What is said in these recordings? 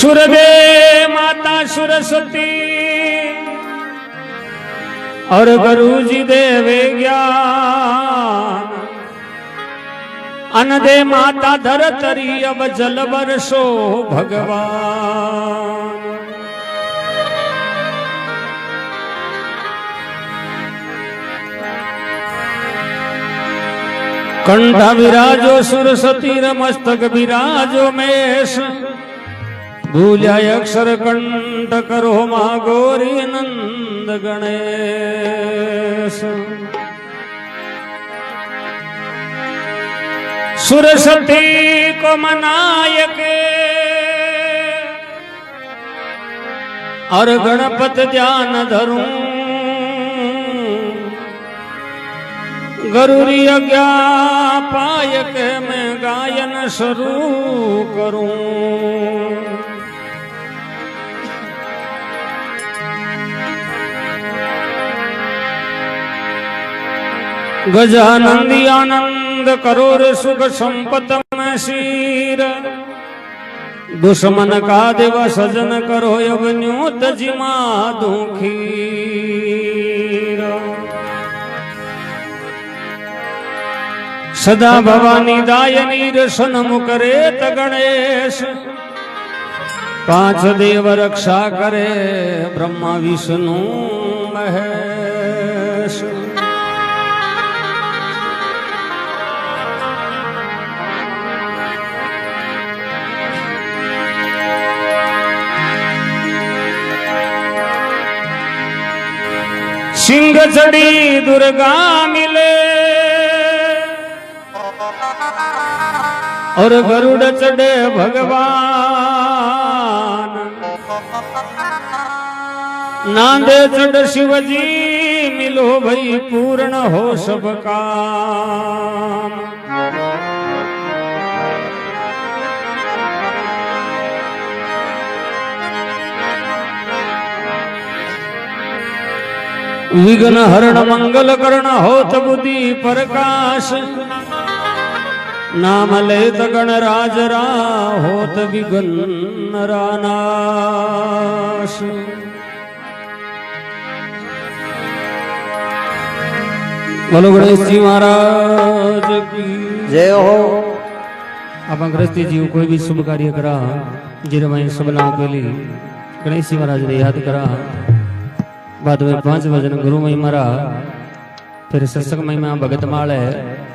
सुरगे माता सरस्वती और गुरुजी देवे ज्ञान अनदे माता धरतरी अब जल बरसो भगवान। कंठ विराजो सरस्वती मस्तक विराजो मेष भूल्या अक्षर कंठ करो मां गौरी नंद गणेश। सरस्वती को मनाय के और गणपत ध्यान धरूं गरुरी आज्ञा पाय के मैं गायन शुरू करूं। गजानंदी आनंद करो रे सुख संपत में शीर दुश्मन का देव सजन करो यवन्योत जिमा दुखीर। सदा भवानी दायनी सन्मुख रेत गणेश पांच देव रक्षा करे ब्रह्मा विष्णु महेश। सिंह चढ़ी दुर्गा मिले और गरुड़ चढ़े भगवान। नांदे चढ़ शिवजी मिलो भई पूर्ण हो सब काम। विघ्न हरण मंगल करण होत बुद्धि प्रकाश नाम लेत गणराज होत विघ्न रानाश। बोलो गणेश जी महाराज की जय हो। आप गृहस्थी जीव कोई भी शुभ कार्य करा जिन में सबना के लिए गणेश जी महाराज ने याद करा बाद में 5 भजन गुरु महिमा फिर सत्संग महिमा भगत माल है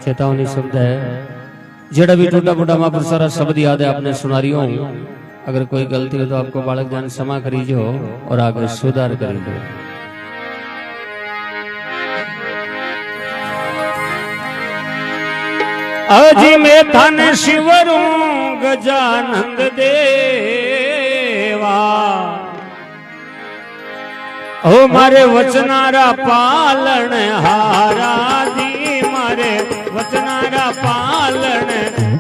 चेतावनी शब्द है जेड़ा भी टूटा फूटा महापुर सारा शब्द याद है आपने सुना रही हूं। अगर कोई गलती हो तो आपको बालक जान क्षमा करीजो और आगे सुधार करीजो। अजी में धन शिवरू गजानंद देवा ओ मारे वचनारा पालन हारा दी मारे वचनारा पालन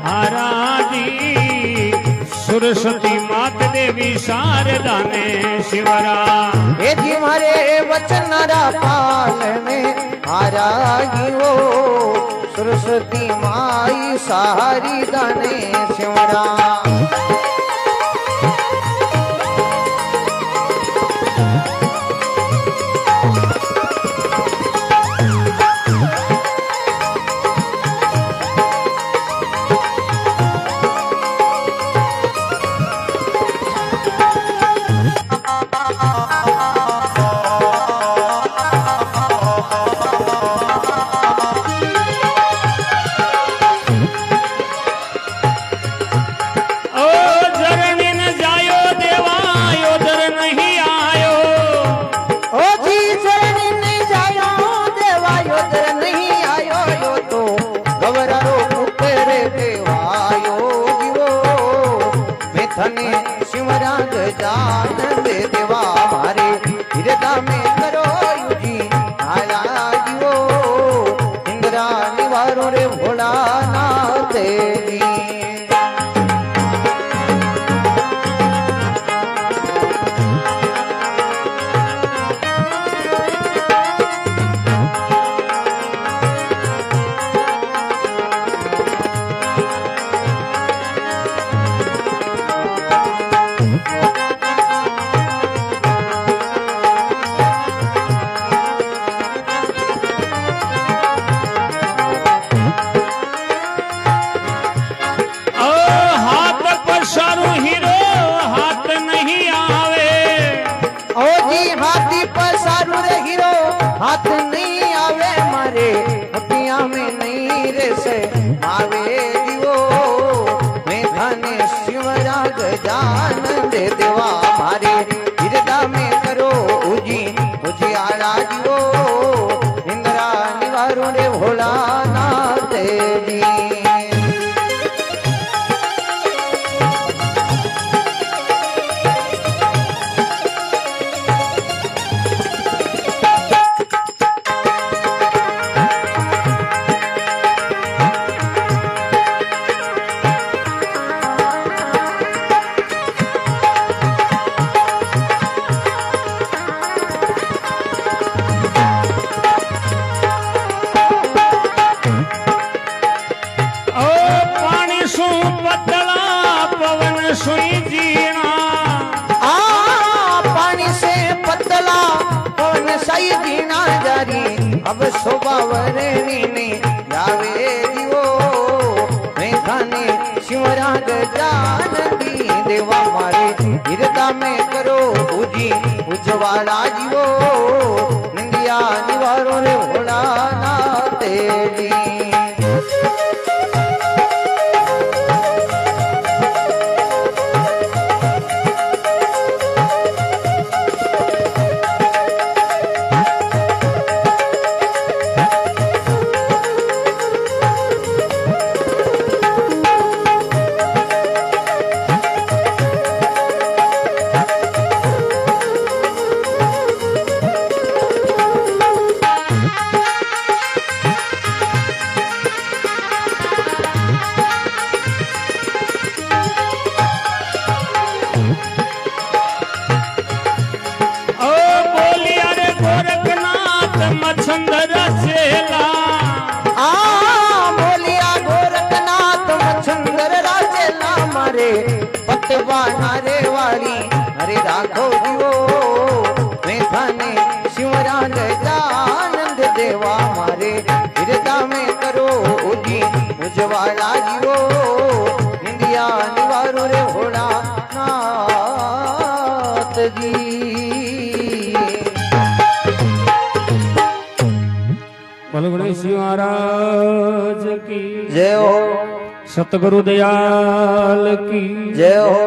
हारा दी। सरस्वती मात देवी शारदा ने शिवरा ए जी मारे वचनारा पालन हारा गियो सरस्वती माई शारदा ने शिवरा। शिवराज जान दे देवा मारे हृदय में करो युजी आया जीवो इंद्रा निवारो रे भोला नाथ जी। शिवरा गजानंद देवा मारे हृदय में करो उजी उजियारा जीवो इंद्रा निवारो रे भोलानाथ जी। अब शोभावरणी ने जावे जीवो मैं खाने शिवरा गजानंदी देवा मारे हृदय में करो उजी उज्जवाला जीवो निंदिया निवारो रे भोलानाथ जी। रे वाली हरे राघो जीवो मैं थाने शिवरा गजानंद देवा मारे हृदय में करो उजी उज्जवाला जीवो इंदिया निवारो रे भोलानाथ जी। बोलो गणेश महाराज की जय हो, सतगुरु दयाल की जय हो।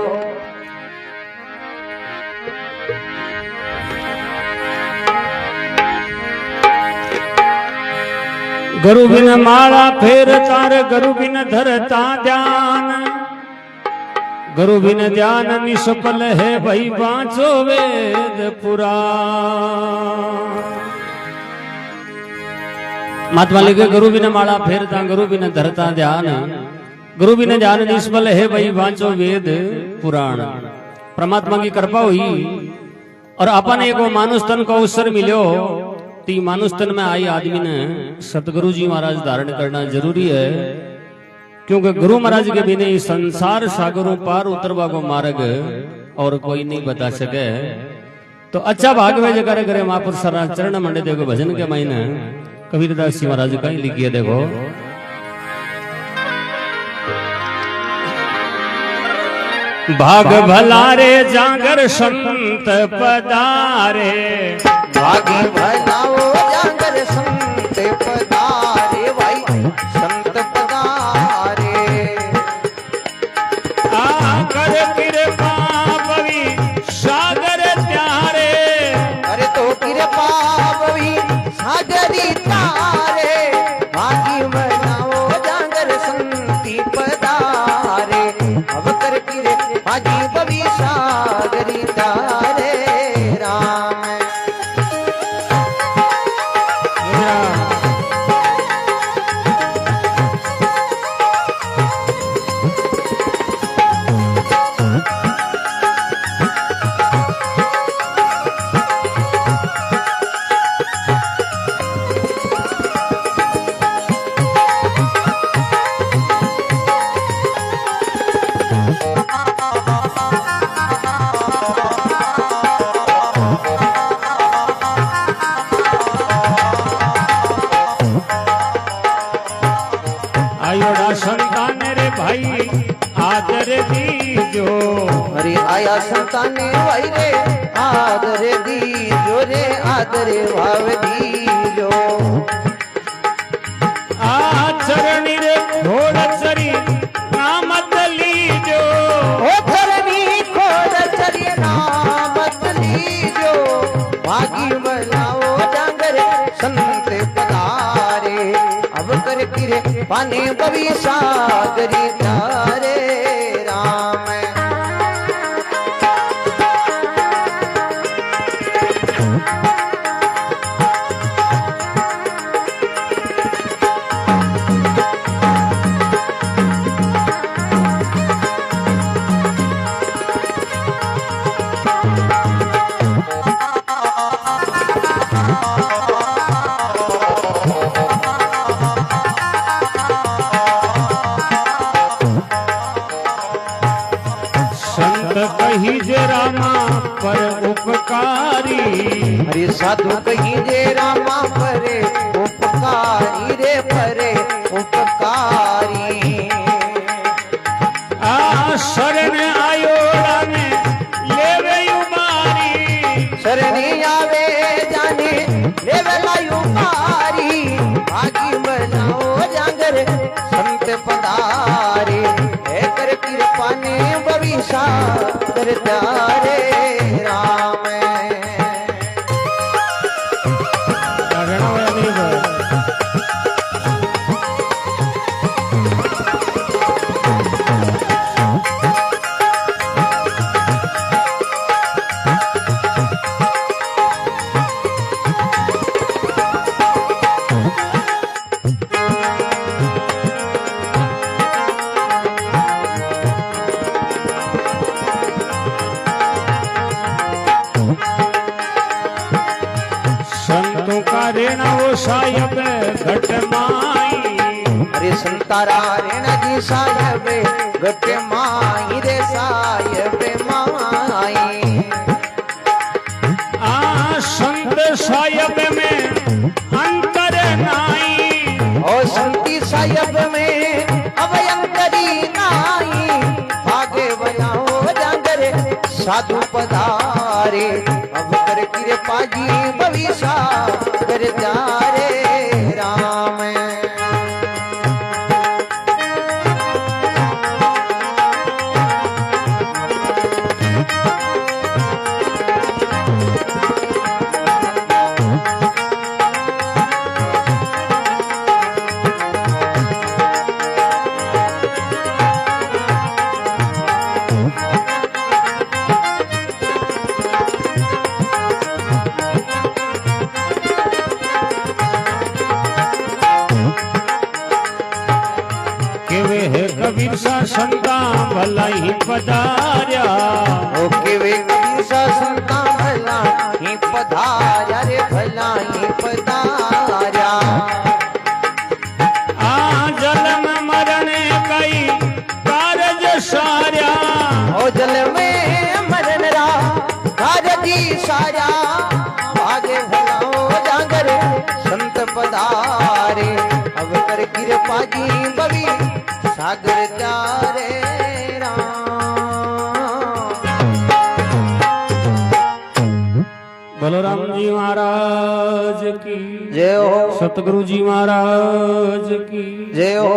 गुरु बिन माला फेर तार गुरु बिन धरता ध्यान गुरु बिन ध्यान निष्फल है भाई बाँचो वेद पुराण। महात्मा लिखे गुरु बिन माला फेरता गुरु बिन धरता ध्यान गुरु बिन ध्यान निष्फल है भाई बाँचो वेद पुराण। परमात्मा की कृपा हुई और अपन एक मानुष तन को अवसर मिलो ती मानुष तन में आई आदमी ने सतगुरु जी महाराज धारण करना जरूरी है, क्योंकि गुरु महाराज के बिना संसार सागरों पार उतरवा को मार्ग और कोई नहीं बता सके। तो अच्छा भाग में जगह करे महापुर सरा चरण मंडे देखो भजन के महीने कबीरदास जी महाराज का ही लिखिए देखो। भाग भलारे जागर संत पदारे भाग भलाओ जागर संत पदारे भाई संत पदारे आकर कृपा पवी सागर त्यारे अरे तो कृपा पवी सागरी तारे भागी भलाओ जागर संती पदारे अब कर भागी पवी सागरी तारे राम। संतान रे भाई आदर दीजो अरे आया संताने भाई रे आदर दीजो रे आदर भाव दीजो चरणी रे घोड़ चरी नाम लीजो ओ पाने बवी सागरी तारे राम। कही जे रामा पर उपकारी, अरे साधु कही जे रामा परे उपकारी रे परे उपकारी। आ शरण आयो रामे लेवे उमारी, शरणी आवे जाने लेवे लायु मारी। भागी बनाओ जागर संत पधारे, है कर कृपा ने बविशा कर तारे राम। संतों का रेणा वो साहिब घट माई, अरे संतारा रेणा जी साहिब घट माई रे साहिब माई। आ संत साहिब में अंतर नाई, और संती साहिब में अब अंतरी नाई। भागे बनाओ जागर साधु पधारे, अब कर कृपा जी भविष्य कर तारे राम। कबीर सा संता भला ही पधार्या, ओ केवे कबीर सा संता भला ही पधार्या रे भला ही पधार्या। आ जन्म मरण कई कारज सार्या, ओ जल में मरण रा कारजी सार्या। भागे भलाओ जागर संत पधारे, अब कर कृपा जी बवी सागर तारे राम। बलराम जी महाराज की जय हो, सतगुरु जी महाराज की जय हो।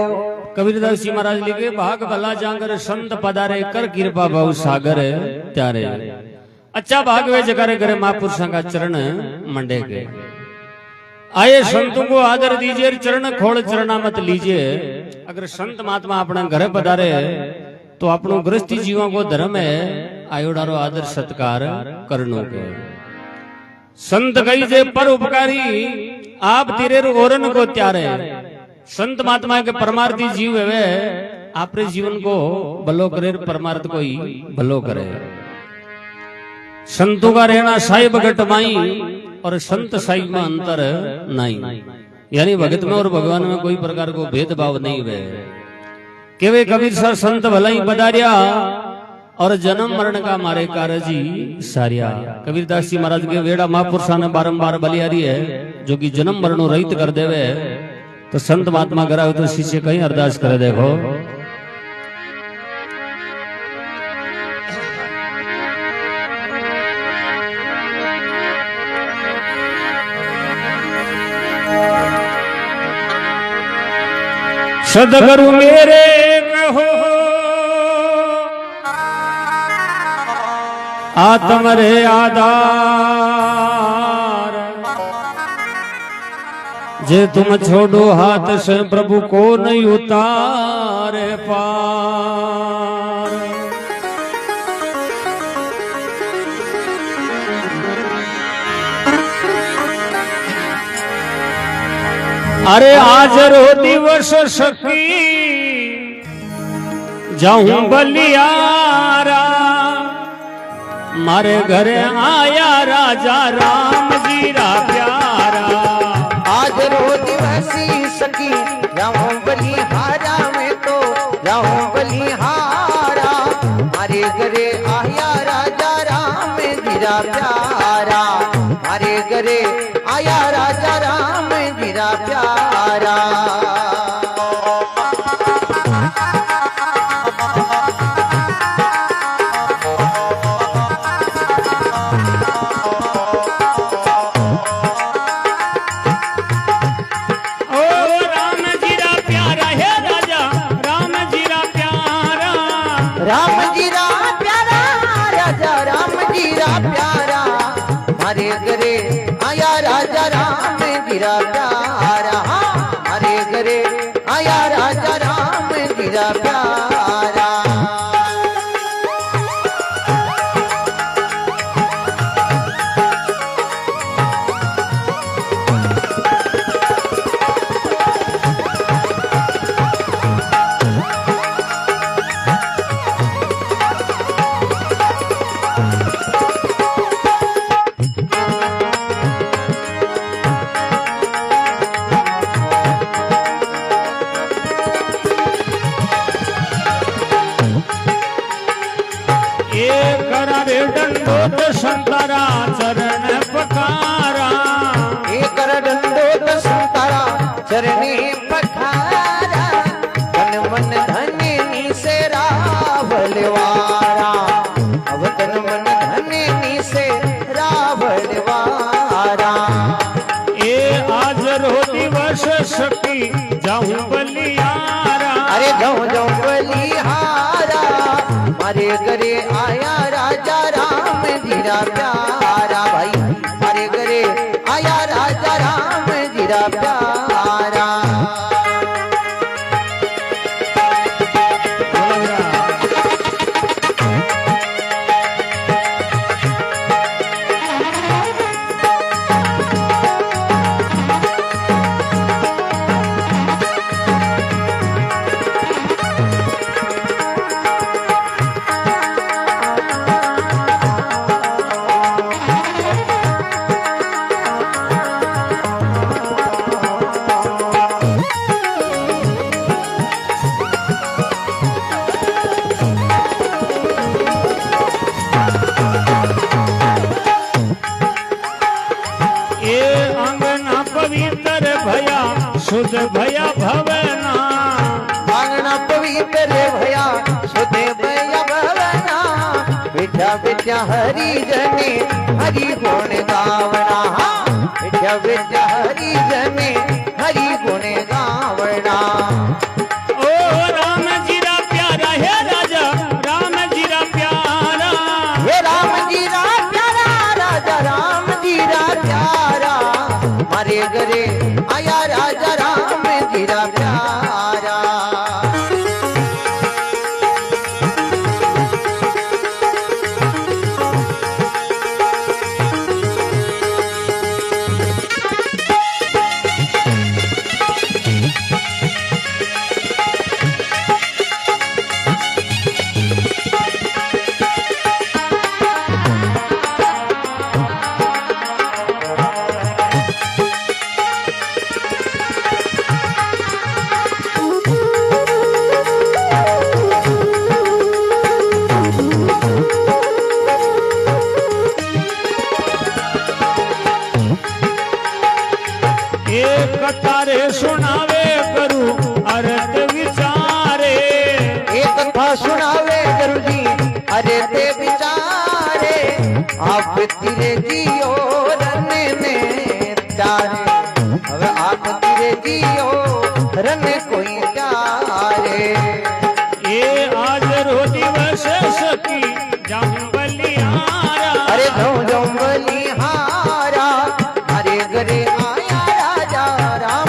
कबीरदास जी महाराज लिखे भाग भला जागर संत पधारे कर कृपा बहु सागर त्यारे। अच्छा भाग वे जगारे करे महापुरुषों का चरण मंडे के। आए संतों को आदर दीजिए, चरण खोल चरणा मत लीजिए। अगर संत महात्मा अपना घर पधारे तो अपनो गृहस्थी जीवों को धर्म है आयोडारो आदर सत्कार करनो के। संत कही जे पर उपकारी आप तेरे ओरन को त्यारे। संत महात्मा के परमार्थी जीव है आपरे जीवन को भलो करे, परमार्थ को ही भलो करे। संतों का रहना साहिब घट माई और संत साहिब में अंतर नहीं, यानी भगत में और भगवान में कोई प्रकार को भेदभाव नहीं है। केवे कबीर सा संत भलाई पधारिया और जन्म मरण का मारे कारजी सारिया। कबीरदास जी महाराज के वेड़ा महापुरुषा ने बारंबार बलियारी है जो कि जन्म मरणों रहित कर देवे। तो संत महात्मा करा तो शिष्य कहीं अरदास करे देखो। सदगुरु मेरे कहो आत्म रे आधार, जे तुम छोड़ो हाथ से प्रभु को नहीं उतारे पार। अरे आज रो दिवस सखी जाऊं बलियारा, मारे घरे आया राजा राम जी रा प्यारा। आज रो दिवसी सखी जाऊं बलिहारा में तो जाऊं बलिहारा, मारे घरे आया राजा राम जीरा प्यारा, मारे घरे आया राजा राम जीरा प्यारा। राम जीरा प्यारा राजा राम जीरा प्यारा, हरे घरे आया राजा राम जीरा प्यारा, हरे घरे आया राजा राम जीरा प्यारा। दंडोत संतारा चरण पखारा, एक दंडोत संतारा चरणी पखारा, तन मन धनी से रावलवारा, अब तन मन धनी से रावलवारा। ए आज रो दिवस सखी जाऊं बलियारा, अरे जाऊं जाऊं बलिहारा, मारे घरे आया राजा राम जीरा प्यारा, भाई मारे घरे आया राजा राम जीरा प्यारा। शुद्ध भया भवना, आंगना पवित्र भया शुद्ध भया भवना, विद्या विद्या हरि जने हरि गुण गावना, विद्या विद्या हरि जने हरि गुण गावना। ओ राम जीरा प्यारा है राजा राम जीरा प्यारा, हे राम जीरा प्यारा राजा राम जीरा प्यारा, मारे घरे आया राजा राम जीरा प्यारा। कथारे सुनावे करू अर्थ विचारे, एक कथा सुनावे गुरु जी अरे ते विचारे, आप तेरे जियो रने में चारे, अब आप तेरे जियो रन कोई चारे। ये आज रो दिवस सखी जाऊं बलिहारा, अरे जाऊं जाऊं बलिहारा, हरे घरे आया राजा राम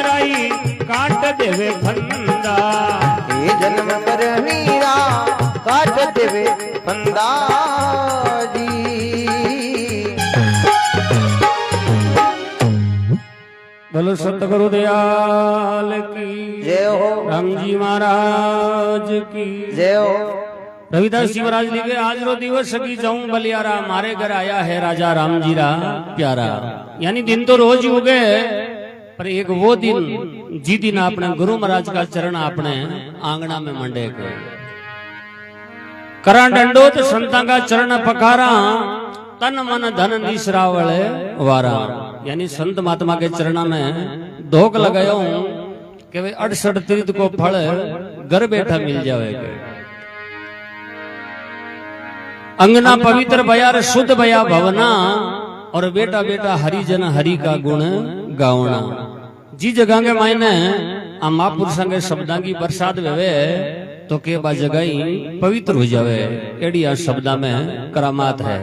मेराई काट देवे फंदा। ये जन्म कर मीरा काट देवे फंदा जी। बोलो सतगुरु दयाल की जय हो। राम जी महाराज की जय हो। रविदास जी महाराज लिखे आज रो दिवस सकी जाऊं बलियारा, मारे घर आया है राजा राम जी रा प्यारा। यानी दिन तो रोज ही उगे, पर एक वो दिन जी दिन आपने गुरु महाराज का चरण आपने आंगना में मंडे के करा डंडोत संता का चरण पखारा, तन मन धन निसरावले वारा। यानी संत महात्मा के चरणा में धोख लगाया हूं कि वे 68 तीर्थ को फल घर बैठा मिल जाएगा। अंगना पवित्र बयार शुद्ध बया भवना, और बेटा बेटा हरिजन हरि का गुण गावना। जी जगह के मायने आ महापुरुषों के शब्दां की बरसात वेवे तो के बा जगह पवित्र हो जावे, एड़ी आ शब्दा में करामात है।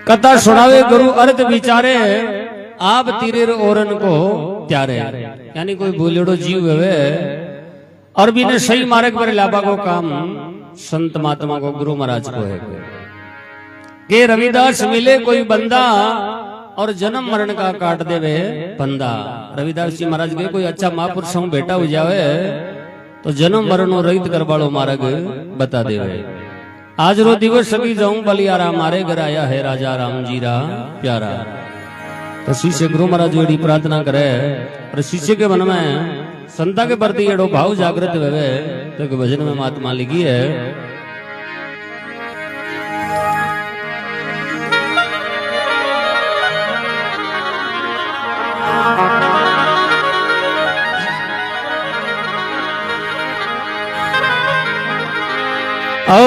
कथा सुनावे गुरु अर्थ विचारे, आप तीरे औरन को त्यारे। यानी कोई बोलेड़ो जीव वेवे और भी ने सही मार्ग पर लाभा को काम संत महात्मा को गुरु महाराज को है के रविदास मिले कोई बंदा और जन्म मरण का काट देवे पंदा। रविदास जी महाराज के कोई अच्छा महापुरुष बेटा हो जावे तो जन्म मरण रहित कर वालो मार्ग बता देवे। आज रो दिवस सभी जाऊं बलियारा, मारे घर आया है राजा राम जी रा प्यारा। तो शिष्य गुरु महाराज एडी प्रार्थना करे और शिष्य के मन में संता के प्रति एडो भाव जागृत हुए तो भजन में महात्मा लिखी है।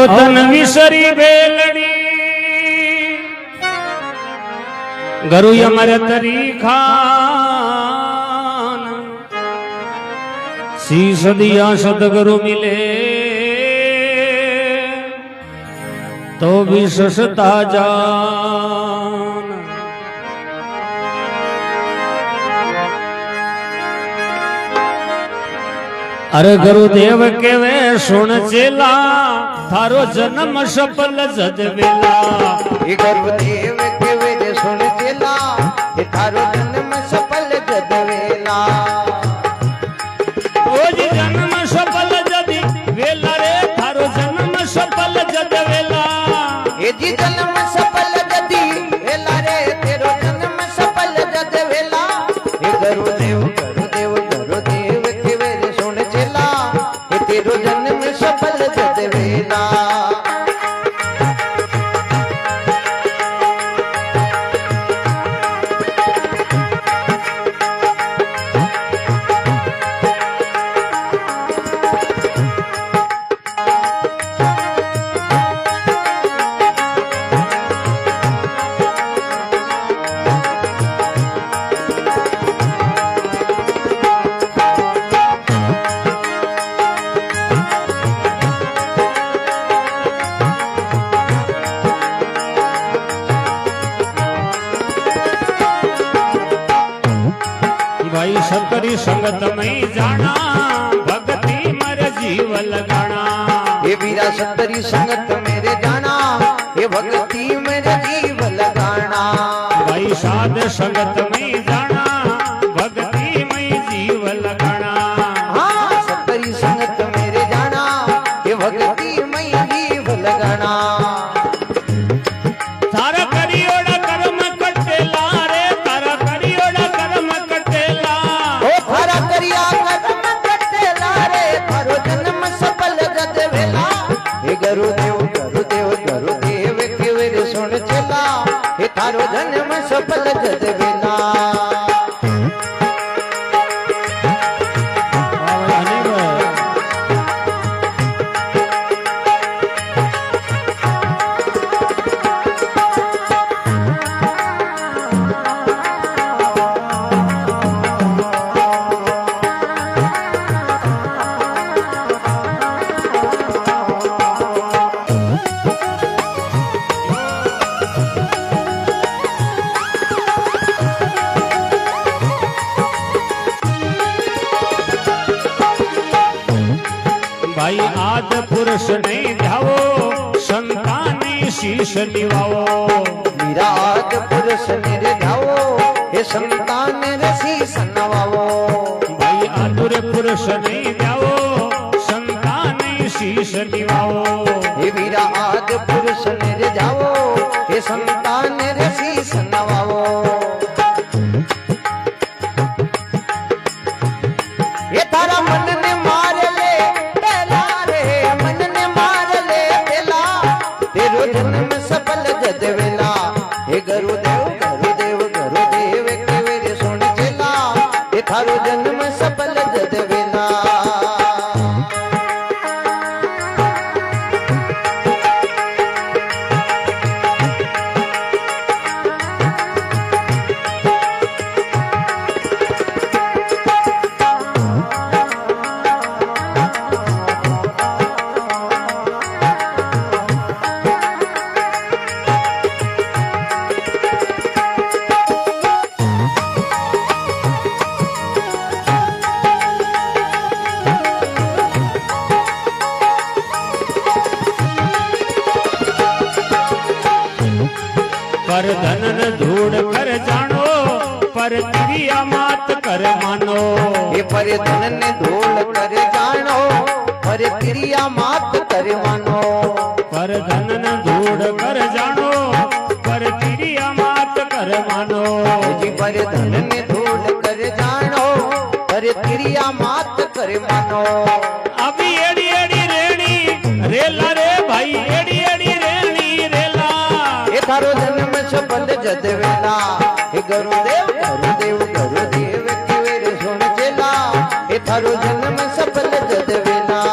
तन विसरी बेलड़ी गुरु यमर तरी खान, शीस दिया सतगुरु मिले तो भी सस्ता जान। अरे गुरुदेव के वे सुन चेला, थारो जन्म सफल जद वेला। ये गुरुदेव के वे सुन चेला, ये थारो जन्म सफल जद वेला। ओ जी जन्म सफल जद वेला रे, थारो जन्म सफल जद वेला। ये जी जन्म सफल जदी वेला रे, तेरो जन्म सफल जद वेला। ये गुरुदेव गुरुदेव गुरुदेव के वे सुन चेला, ये तेरो जन्म सफल जद वेला। भाई सकरी संगत में जाना, भक्ति मर जीव लगाना। ये वीरा सत्तरी संगत मेरे जाना, ये भक्ति मेरे जीव लगाना। भाई साध संगत में जाना, भक्ति में जीव लगाना। हाँ सत्तरी संगत मेरे जाना, ये भक्ति में जीव लगाना। तारा करियोड़ा कर्म कटेला रे, तारा करियोड़ा कर्म कटेला। ओ थारा करिया कर्म कटेला रे, थारो जन्म सफल जद वेला। हे गुरुदेव गुरुदेव गुरुदेव के वे सुन चला, हे थारो जन्म सफल जद वेला। पुरुष नहीं ध्यावो संताने शीश निवाओ विराट पुरुष निर्धावो हे संतान रसी सनवावो भाई आतुर पुरुष नहीं ध्यावो संताने शीश निवाओ हे विराट पुरुष निर्धावो हे संतान रसी सनवावो ये तारा मन ने मार ले पहला रे मन ने मार ले पहला तेरो जन्म सफल जद वेला हे गुरुदेव गुरुदेव गुरुदेव केवे सुन चला हे थारो जन्म सफल जद वेला पर धनन धूड़ कर जानो पर क्रिया मात कर मानो ये पर धन धूल कर जानो पर क्रिया मात कर मानो पर धनन धूड़ कर जानो पर क्रिया मात कर मानो जी पर धन धूल कर जानो पर क्रिया मात कर मानो अभी एड़ी एड़ी रेणी रेला रे भाई एड़ी एड़ी रेणी रेला ये थारो जन्म सफल जद वेला हे गुरुदेव गुरुदेव गुरुदेव केवे सुन चला हे थारो जन्म सफल जद वेला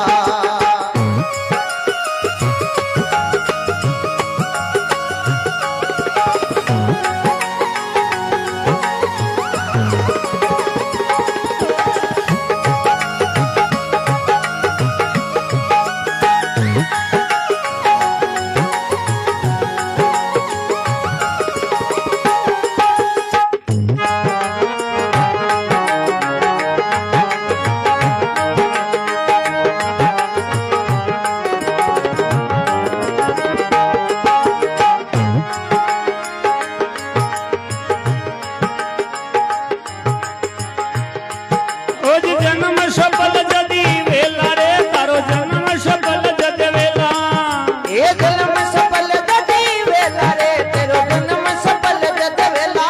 जन्म सफल जदी वेला रे तारो जन्म सफल जद वेला ये जन्म सफल जदी वेला रे तेरो जन्म सफल जद वेला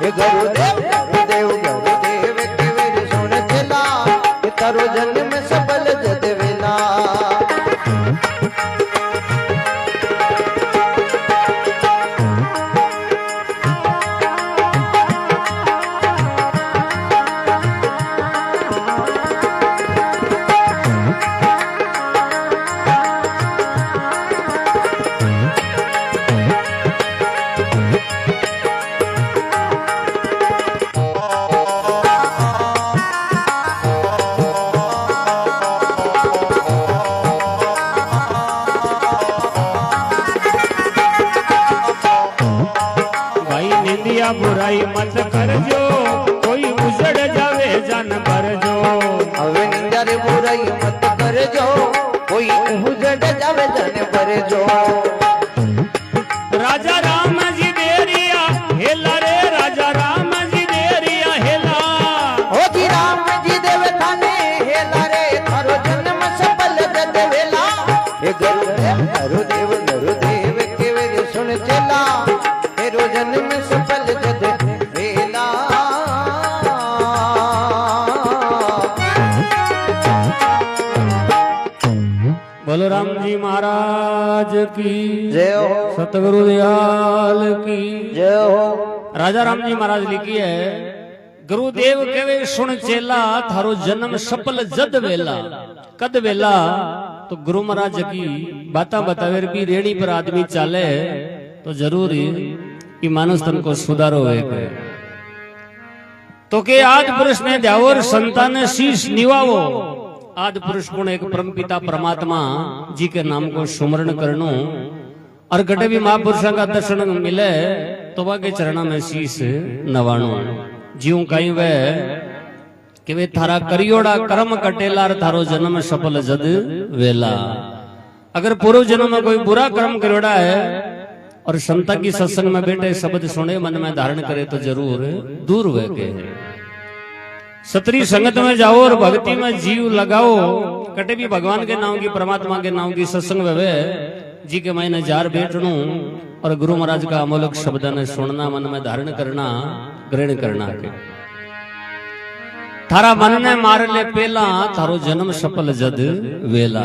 हे गुरुदेव गुरुदेव गुरुदेव केवे सुन चला हे तारो जन्म सफल जद वेला निंदिया बुराई मत करजो कोई उजड़ जावे जान भरजो हवे निंदा रे बुराई मत करजो कोई उजड़ जावे जान भरजो राजा राम जी देरिया हेला रे राजा राम जी देरिया हेला ओ जी राम जी देव थाने हेला रे थारो जन्म सफल जद वेला हे गुरुदेव गुरुदेव गुरुदेव केवे सुन चला तेरो जन्म सफल जद वेला बोलो राम जी महाराज की जय हो सतगुरु दयाल की जय हो राजा राम जी महाराज लिखी है गुरुदेव केवे सुन चेला थारो जन्म सफल जद वेला कद वेला तो गुरु महाराज की बाता बतावे भी रेणी पर आदमी चाले तो जरूरी कि मानस तन को सुधारो है तो के आज पुरुष ने ध्यावर संतान शीश निवावो आज पुरुष गुण एक परम पिता परमात्मा जी के नाम को सुमरण करनो और घटे भी महापुरुषों का दर्शन मिले तो वह के चरणों में शीश नवाणो जीव कहीं वे कि वे थारा करियोड़ा कर्म कटेलार थारो जन्म सफल जद वेला अगर पूर्व जन्म में कोई बुरा कर्म करोड़ा है और संता की सत्संग में बैठे शब्द सुने मन में धारण करे तो जरूर दूर हुए के है। सतरी संगत में जाओ और भक्ति में जीव लगाओ, कटे भी भगवान के नाम की परमात्मा के नाम की सत्संग वे जी के मैंने जार बैठनू और गुरु महाराज का अमोलक शब्द ने सुनना, मन में धारण करना, ग्रहण करना के थारा मन ने मार ले पेला, थारो जन्म सफल जद वेला।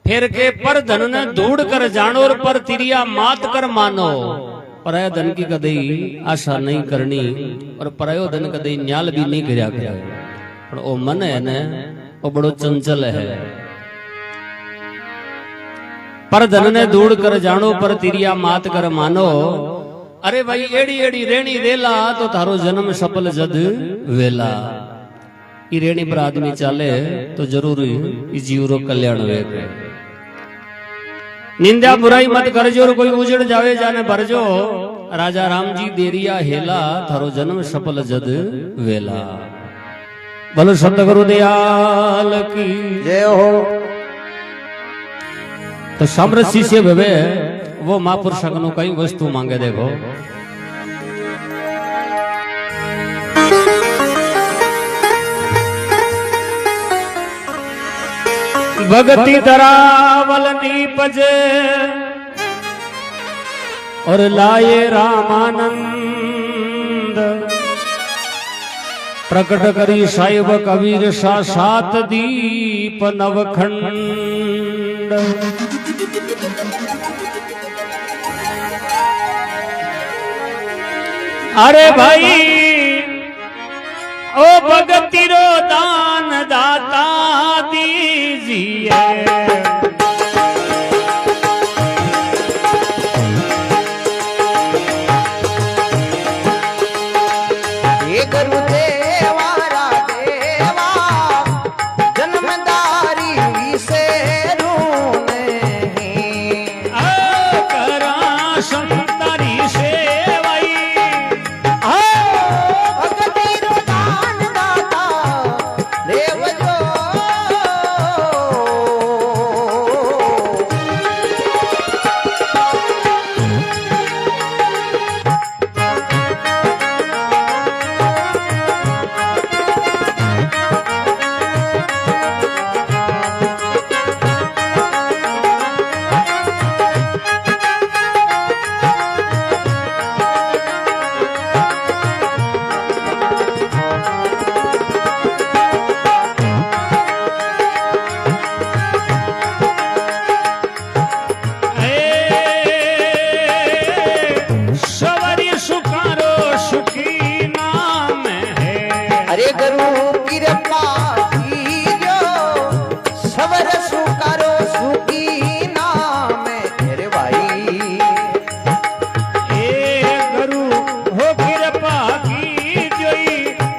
फिर के पर धन ने दूड़ कर जानो और पर तिरिया मात कर मानो। पराया धन की कदई आशा नहीं करनी और परायो धन कदई न्याल भी नहीं गिरा करे। पर ओ मन है ने वो बड़ो चंचल है। पर धन ने दूड़ कर जानो पर तिरिया मात कर मानो। अरे भाई एड़ी एड़ी रेणी रेला तो थारो जन्म सफल जद वेला। ई रेणी पर आदमी चाले तो जरूर ई जीव रो कल्याण वे। निंदा बुराई मत करजो और कोई उजड़ जावे जाने भरजो। राजा राम जी देरिया हेला, थारो जन्म सफल जद वेला। बोलो सतगुरु दयाल की जय हो। तो समृद्ध शिष्य भवे वो महापुरुष नो कई वस्तु मांगे देखो। भगति धरावल नीपजे और लाए रामानंद। प्रकट करी साहिब कबीर सा सात दीप नवखंड। अरे भाई ओ भगति रो दान दाता दीजिए। हे गुरुदेवा रा देवा जन्मदारी से करा संतारी सेवाई। भगति रो दान दाता देव जो। अरे गुरु कृपा कीजो सबर सुकारो सुखी नाम तेरे भाई। ए गुरु हो कृपा कीजो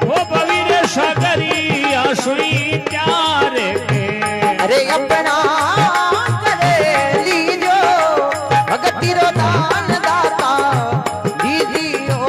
हो बवीर सागरी आसुई प्यार के। अरे अपना करे लीजो भगति रो दान दाता दीजियो।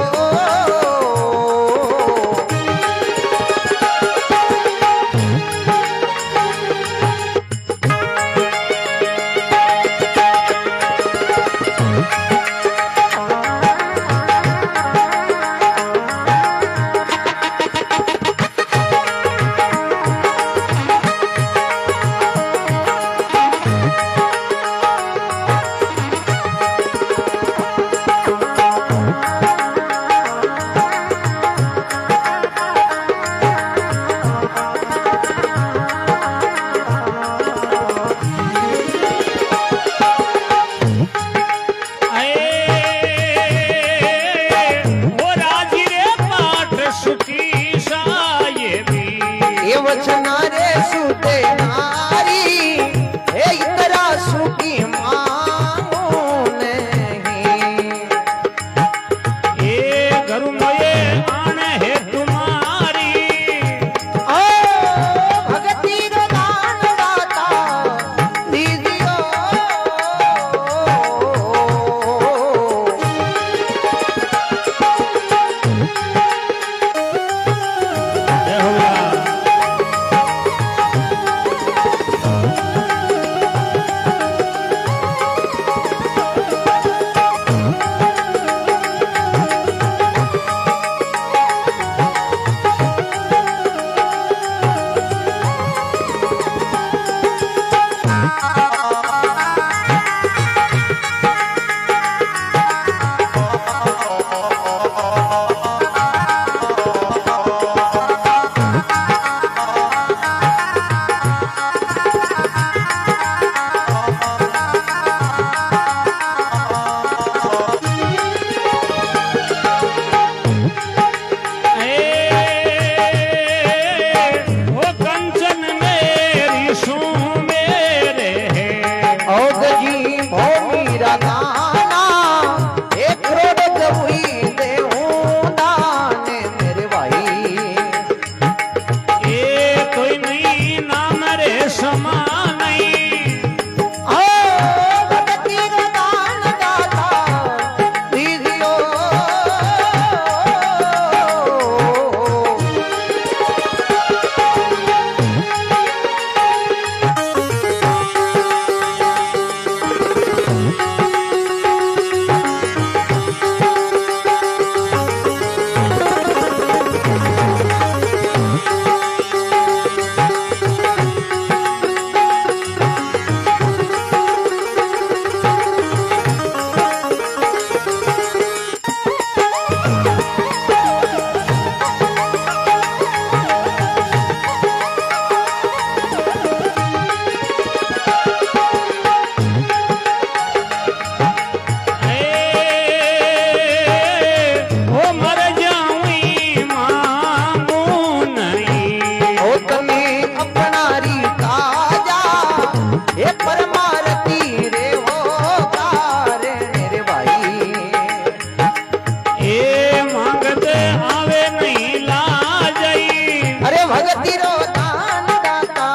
भक्ति रो दान दाता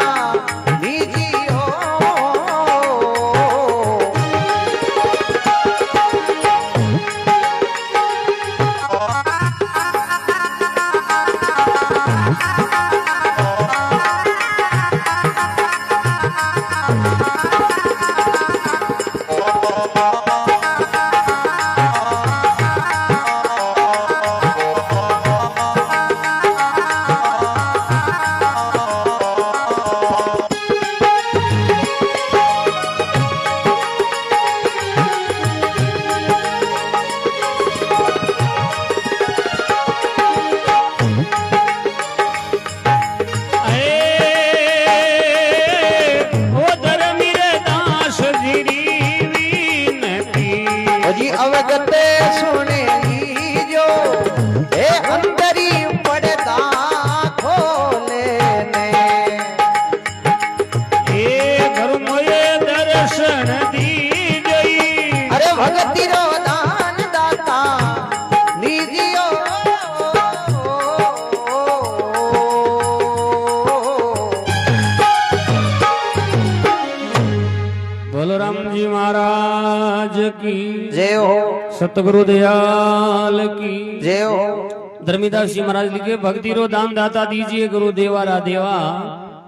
दीजियो। अवगत सुने लीजो हे अंदरी पड़ता खोले ने हे धर्म ये दर्शन दी गई। अरे भक्ति रो दान दाता लीजियो। बोलो राम जी महाराज की जय हो, सतगुरु दयाल की जय हो। धर्मीदास जी महाराज लिखे भक्ति रो दान दाता दीजिए गुरु देवारा देवा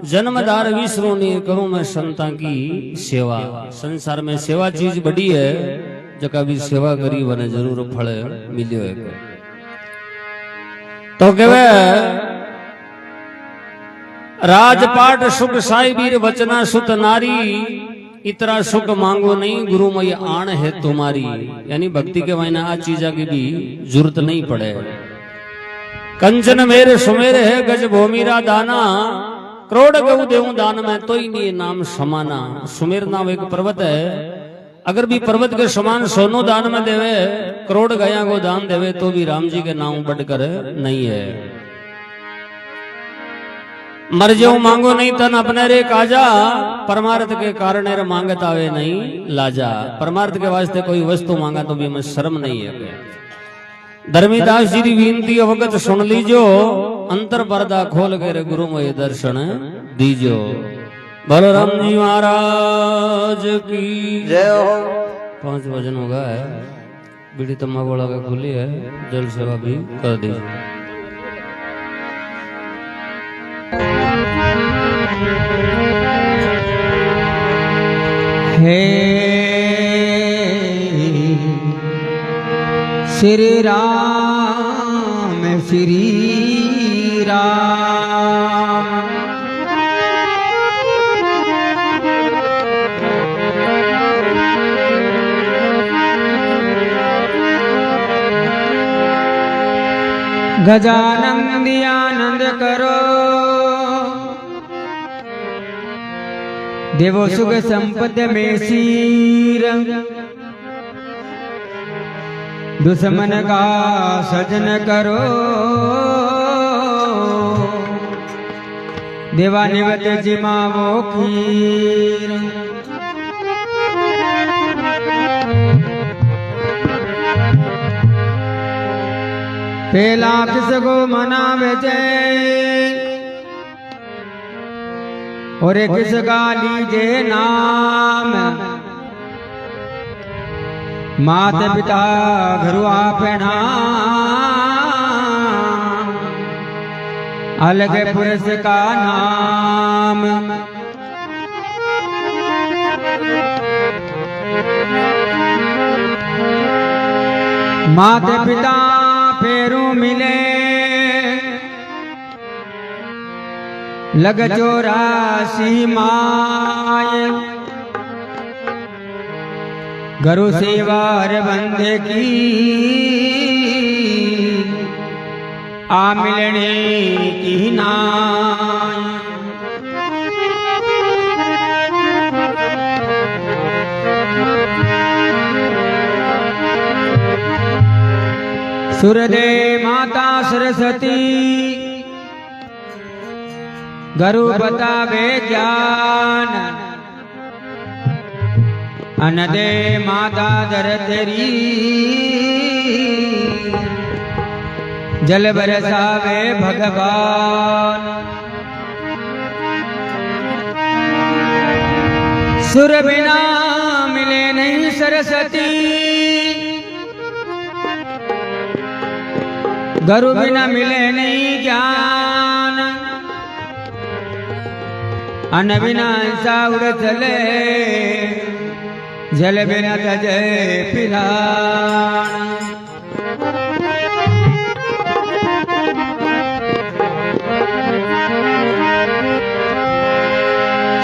जन्मदार विश्रो ने करूं मैं संता की सेवा। संसार में सेवा चीज बड़ी है जो कभी सेवा करी वने जरूर फल मिलियो है। तो कहवे राजपाट सुख साहिबीर वचना सुत नारी इतना सुख मांगो नहीं गुरु मई आण है तुम्हारी। यानी भक्ति के महीना आ चीजा की भी जरूरत नहीं पड़े। कंचन मेरे सुमेर है गज भूमिरा दाना करोड़ गऊ देऊ दान में तो ही नहीं नाम समाना। सुमेर नाम एक पर्वत है, अगर भी पर्वत के समान सोनो दान में देवे करोड़ गया को दान देवे तो भी राम जी के नाम बढ़कर नहीं है। मर जाऊं मांगो नहीं तन अपने रे काजा परमार्थ के कारण मांगत आवे नहीं लाजा। परमार्थ के वास्ते कोई वस्तु मांगा तो भी हमें शर्म नहीं है। धर्मीदास जी की विनती अवगत सुन लीजो अंतर पर्दा खोल कर गुरुमय दर्शन दीजो। बोलो राम जी महाराज की जय हो। 5 भजन होगा है, बीड़ी तम्बाकू वाला का खुली है, जल सेवा भी कर दीजिए। हे श्री राम श्री राम गजानंद आनंद करो देवो सुख संपद में सीर दुश्मन का सजन करो देवा निवत जिमावो खीर पहला किसको मनावे जय और किसका लीजे नाम मात पिता घरु आपना अलग पुरुष का नाम माता पिता फेरू मिले लग 84 माय गुरु सेवार बंदे की आ मिलने की नाय सुरदे माता सरस्वती गुरु बतावे ज्ञान अनदे माता दर तेरी जल बरसावे भगवान सुर बिना मिले नहीं सरस्वती, गुरु बिना मिले नहीं ज्ञान, अन्न बिना इंसा उड़ चले, जल बिना तजे पिलान।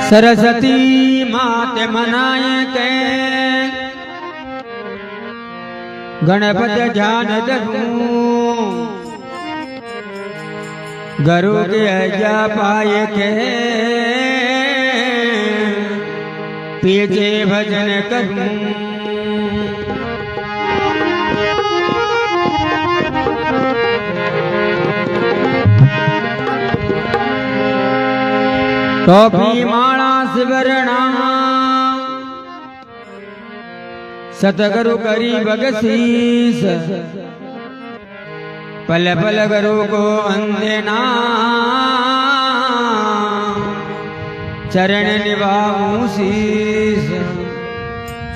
सरस्वती मात मनाए के गणपति ध्यान धरूं, गुरु के आज्ञा पाए के पीछे भजन करूं। तो भी माला सिवरणा सतगुरु करी बगसीस, पल पल गुरु को वंदना, चरण निभाऊं शीस।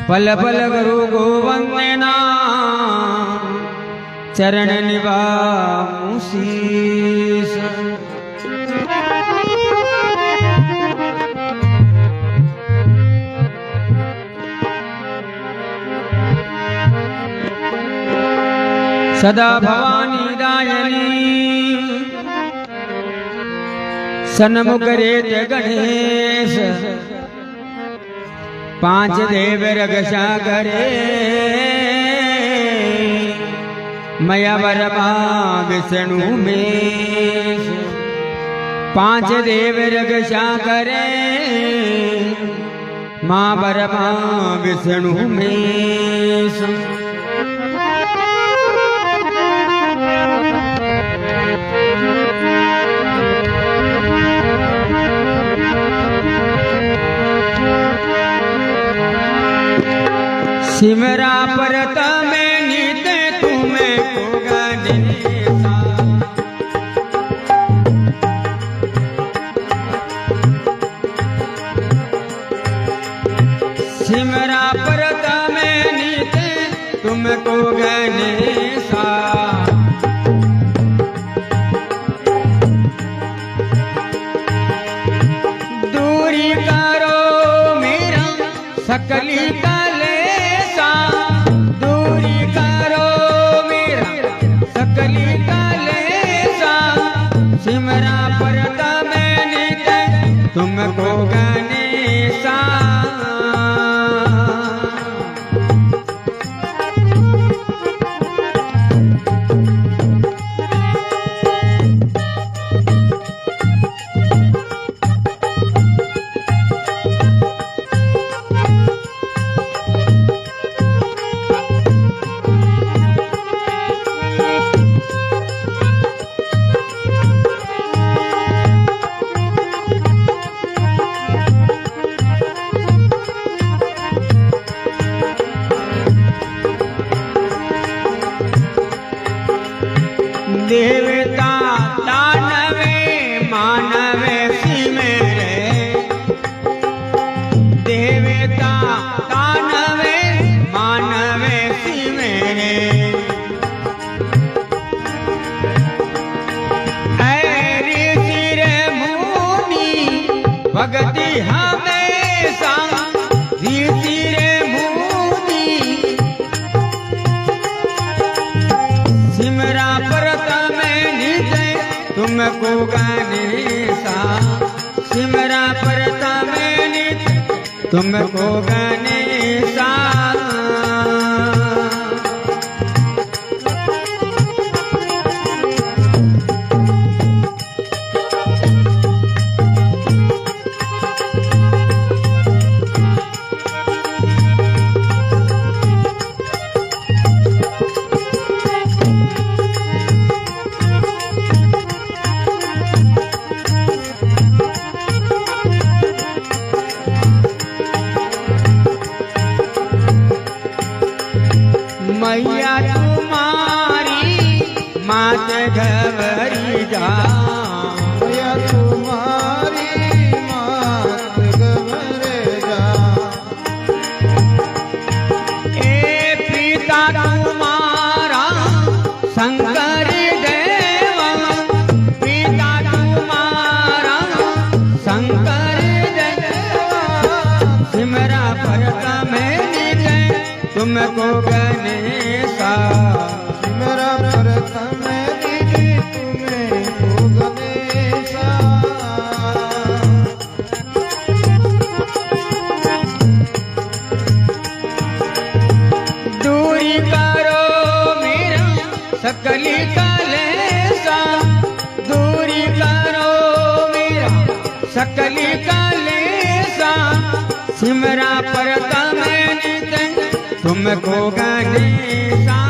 पल पल गुरु को वंदना, चरण निभाऊं शीस। सदा भवानी दायनी सन्मुख रेत गणेश, पांच देव रक्षा करे, मया वर्मा विष्णु मेष। पांच देव रक्षा करे, माँ वर्मा विष्णु मेष। सिमरा परत में नित तुम्हें को गणेशा, सिमरा परत में नित तुमको गणेशा। दूरी करो मेरा सकली सिमरा परत में नित तुमको गणेशा। देवता दानवे मानवे सिमरे, देवता दानवे मानवे सिमरे। ऋषि रे मुनि भगति हमेशा, ऋषि रे मुनि सिमरा परत तुमको गणेशा। सिमरा परत में नित तुमको गणेशा। मैया तुम्हारी मात घबरी जा, मैया तुम्हारी मात घबरे जा। शंकर देव पिता तुम्हारा शंकर देव सिमरा परतम निज तुमको गणेशा सिमरा परतम निज तुमको गणेशा दूरी करो मेरा सकली कलेसा दूरी करो मेरा सकली कलेसा सिमरा परतम निज तुमको गणेशा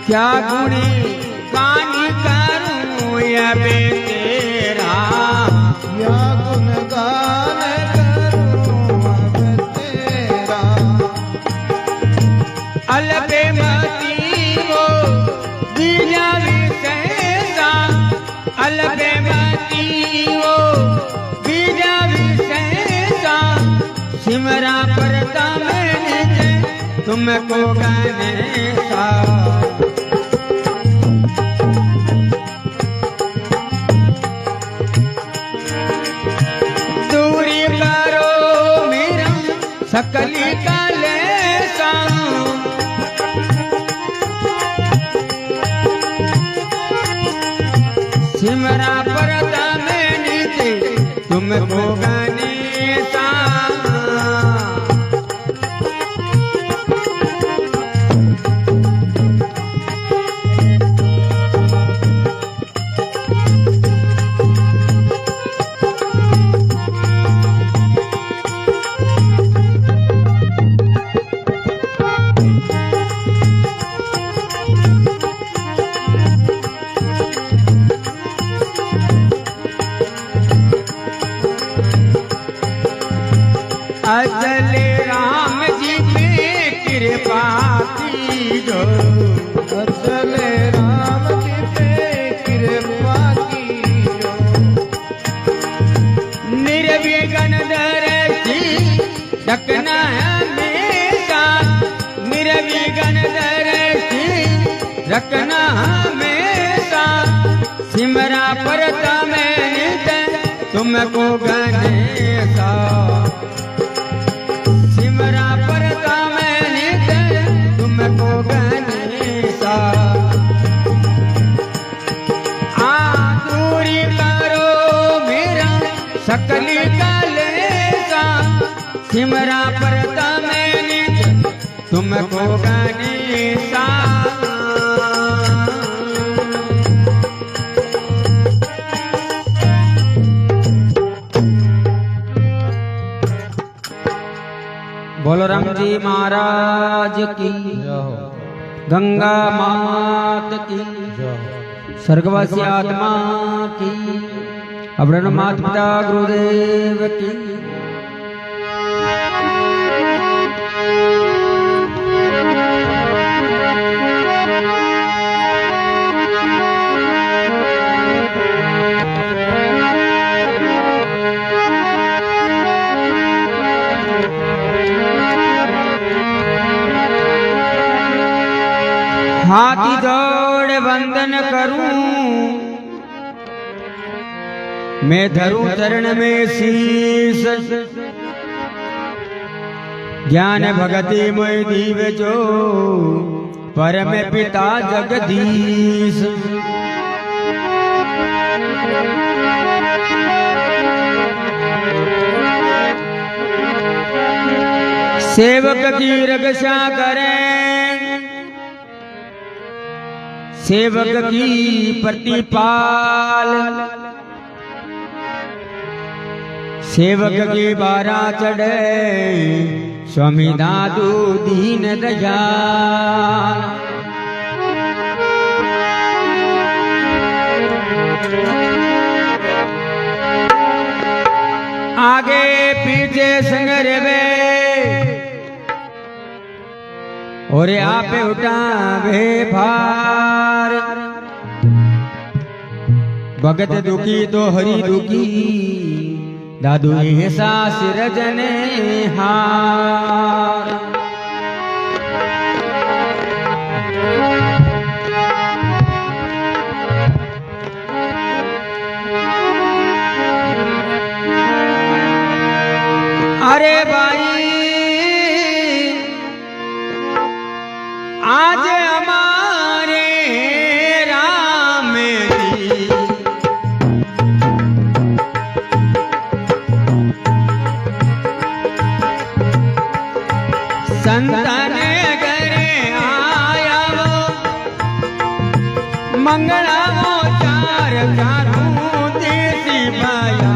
क्या गुणी गानी करूं अबे तेरा या गुण गान करूं अब तेरा अलबे मती वो दीना विशेषा अलबे मती वो दीना विशेषा सिमरा परतम निज तुमको गणेशा सकली कलेसा सिमरा परतम निज तुमको गणेशा अचले राम जी पे कृपा कीजो अचले राम जी पे कृपा कीजो निर्विघ्न दर्शी रखना हमेशा निर्विघ्न दर्शी रखना हमेशा सिमरा परतम निज तुमको गणेशा सिमरा परतम निज तुमको गणेशा दूरी करो मेरा सकली कलेसा सिमरा परतम निज तुमको गणेशा बोलो राम जी महाराज की गंगा मात की स्वर्गवासी आत्मा की अपने माता पिता गुरुदेव की हाथी दौड़ वंदन करूं मैं धरूं चरण में शीस ज्ञान भगति मोहि दीव जो परम पिता जगदीश सेवक की रक्षा करें सेवक की प्रतिपाल सेवक की बारा चढ़े स्वामी दादू दीन दयाल आगे पीछे संगर वे और आप उठावे भार भगत दुखी तो हरि दुखी दादू ऐसा सिरजने हार अरे भाई आज हमारे राम जी संतन घरे आया वो मंगला वो चार चारों देसी माया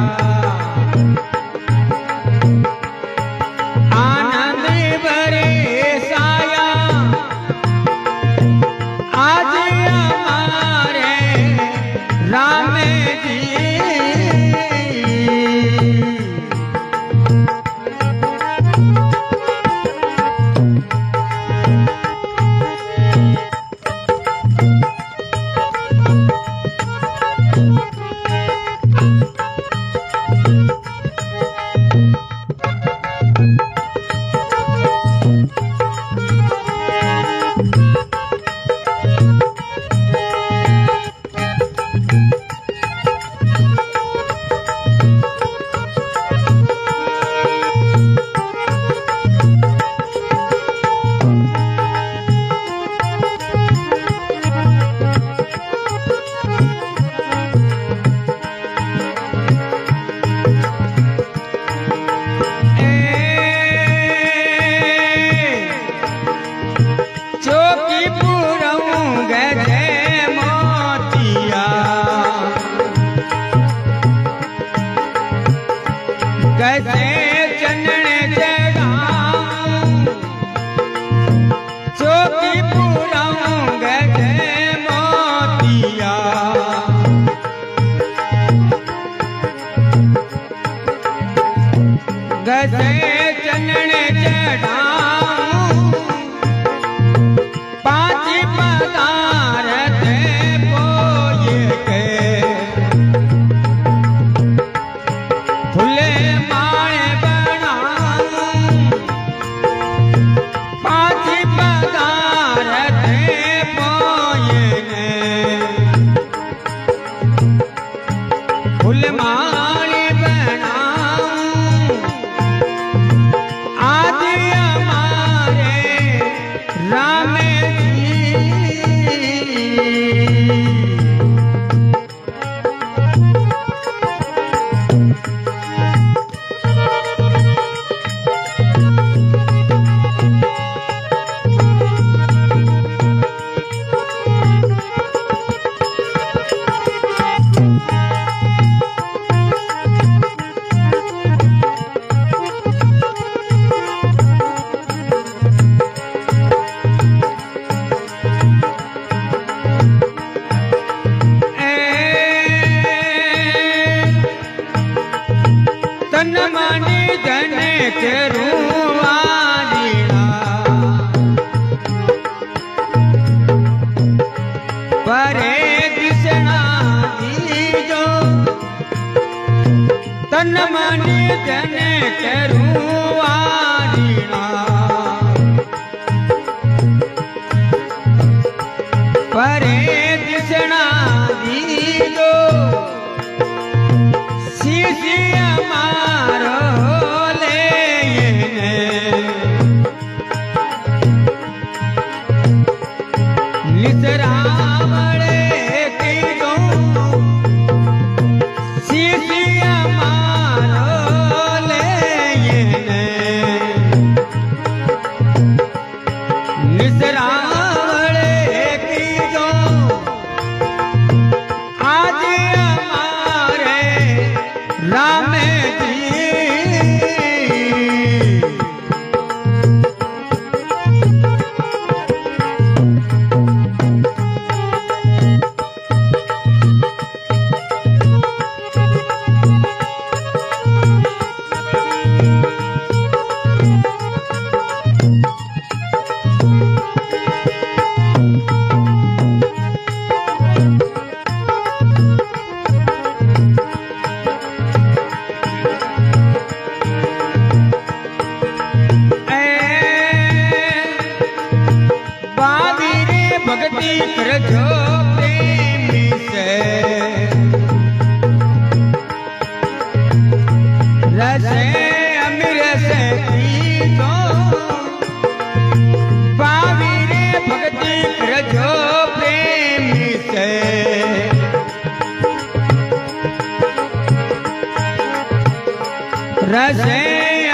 रसे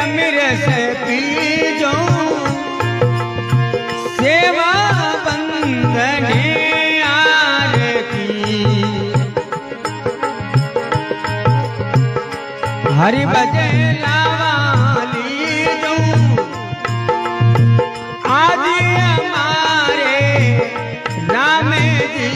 अमृत पीजो सेवा बंदने आरती हरि भजे लावाली जो आज हमारे राम जी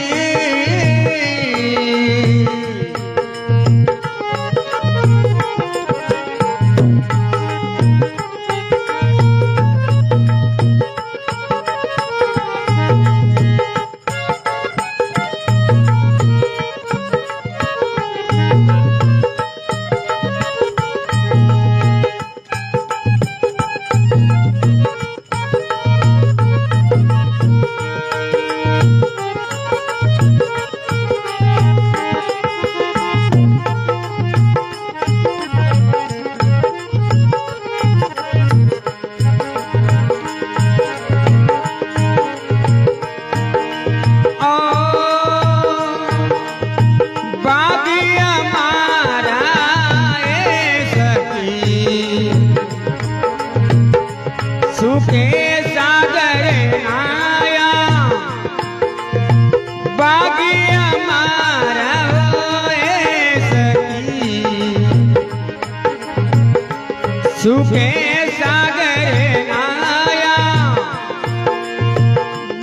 सुखे सागर आया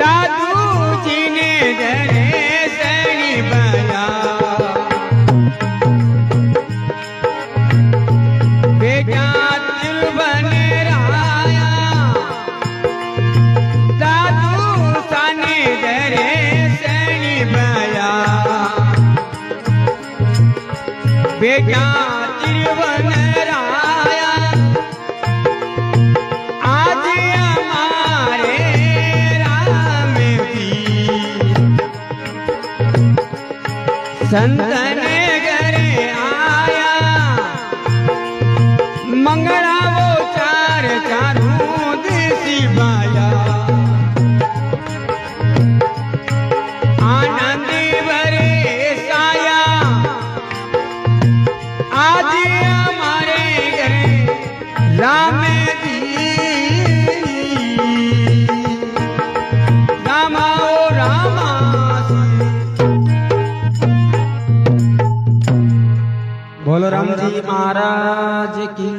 दादू जी ने दरे सनी बना बेटा तिरुवन राया दादू साने दरे सनी बया बेटा तिरुवन राया संतन घरे आया मंगला वो चार चारों देसी बाया आनंद भरे साया आज हमारे घरे राम जी रामा ओ रामा बोलो राम जी महाराज की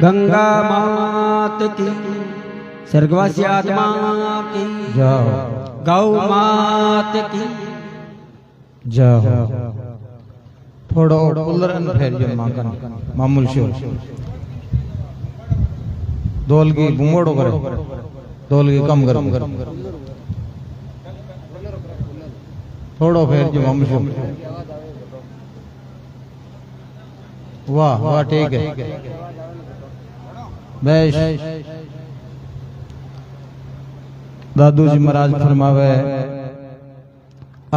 गंगा मात की स्वर्गवासी आत्मा की गौ मात की थोड़ो उलरन फेरियो मांगन मामूल शो दोलगी बुमोड़ो करे दोलगी कम कर थोड़ो फेरियो मामूल शो वाह वाह ठीक है बेश दादू जी महाराज फरमावे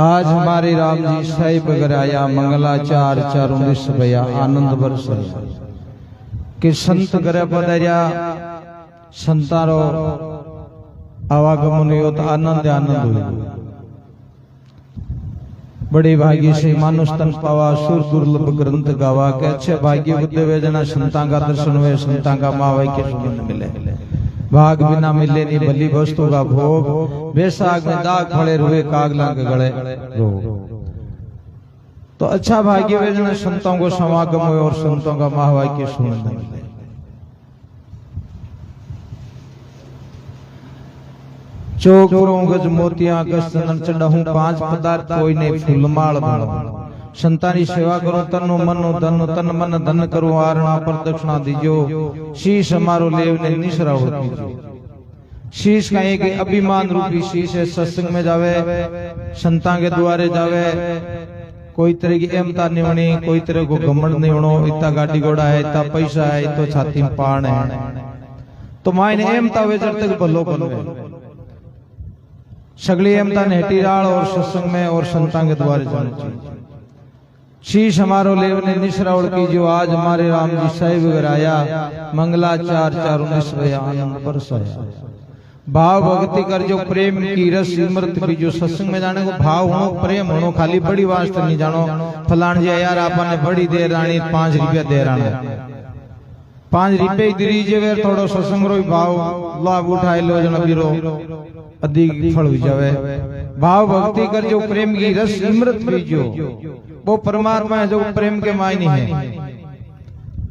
आज हमारे राम जी साहिब गराया मंगला चार चारों दिश भया आनंद बरस कि संत गरे पदरिया संतारो आवागमन हो तो आनंद आनंद हुई बड़े भाग्य से मानुष तन पावा सुर दुर्लभ ग्रंथ गावा के अच्छे भाग्य बुद्धे वेजना संतां का दर्शन हुए संतां का मावे के सुमन मिले भाग बिना मिले नहीं भली वस्तु का भोग बेसाग में दाग फड़े रुए कागला के गले रोग तो अच्छा भाग्य वेजना संतों को समागम हुए और संतों का माहवाई के सुमन मिले चौकरों गज मोतिया गस्तन चढ़हूं पांच पदार्थ कोई ने फूलमाल संतानी सेवा करो तनो मनो धनो तन मन धन करो आरणा प्रदक्षिणा दीजो शीश हमारो लेव ने निसरा होती शीश का एक अभिमान रूपी शीश है सत्संग में जावे संतां के द्वारे जावे कोई तरह की एमता नहीं होनी कोई तरह को घमंड नहीं होनो इतना गाड़ी घोड़ा है इतना पैसा है तो छाती में पान है तो मायने एमता वे जब तक भलो बनवे सगली एमता नेटी राल और सत्संग में और संतां के द्वारे जाना चाहिए शीश हमारो लेव ने निश्रावण की जो आज हमारे राम जी साहिब गराया मंगला चार चार 19 आनंद बरसाया भाव भक्ति कर जो प्रेम की रस इमृत की जो सत्संग में जाने को भाव हो प्रेम हो खाली बड़ी वास्ते नहीं जानो फलान जी यार आपने बड़ी देर रानी 5 रुपया दे रहा 5 रुपये दीजिए वे थोड़ो सत्संग रो भाव लाभ उठाए लो जन बीरो अधिक फल हो जावे। भाव भक्ति कर जो प्रेम की रस इमृत पीजो, वो परमात्मा है जो प्रेम के मायने है।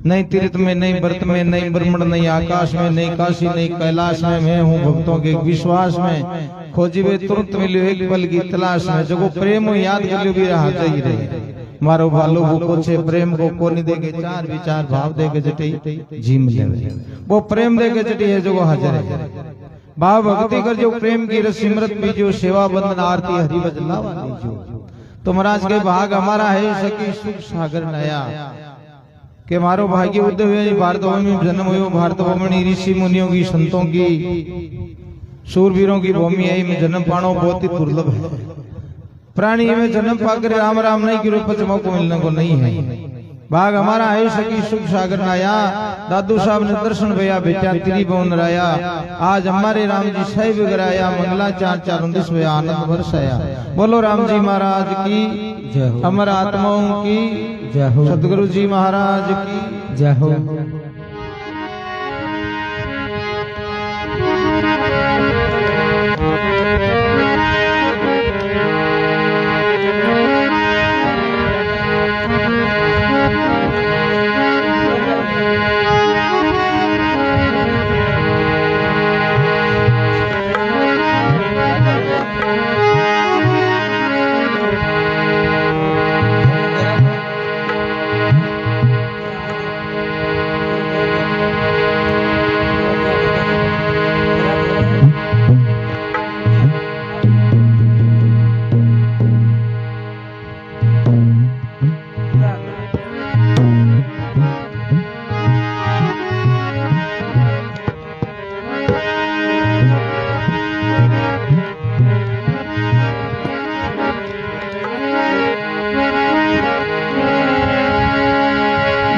नहीं तीर्थ में, नहीं व्रत में, नहीं ब्रह्मण, नहीं आकाश में, नहीं काशी, नहीं कैलाश में, मैं हूँ भक्तों के विश्वास में। खोजी वे तुरंत मिलियो एक पल की तलाश में, जो प्रेम हो याद कर लियो भी रहा चाहिए रहे। मारो भालो भूको छे प्रेम को कोनी देके चार विचार भाव देके जटी जीम लेवे, वो प्रेम देके जटी है जो हाजिर है। भाव भक्ति कर जो प्रेम की रस सिमरत पीजो, सेवा बंदन आरती हरि भज लावा दीजो। तो महाराज के भाग हमारा है सकी सुख सागर नया, के मारो भाग्य उदय हुए भारतभूमि में जन्म हुए। भारतभूमि ऋषि मुनियों की, संतों की, सूरवीरों की भूमि है। में जन्म पानो बहुत ही दुर्लभ है। प्राणी में जन्म पाकर राम राम नहीं गिरो पच मौको मिलने को नहीं है। भाग हमारा है सकी सुख सागर नाया। दादू साहब ने दर्शन भैया बेटा तिरी बोन राया। आज हमारे राम जी साहिब गराया, मंगलाचार चारुंदिस में आनंद बरसाया। बोलो राम जी महाराज की जय हो, अमर आत्माओं की जय हो, सतगुरु जी महाराज की जय हो।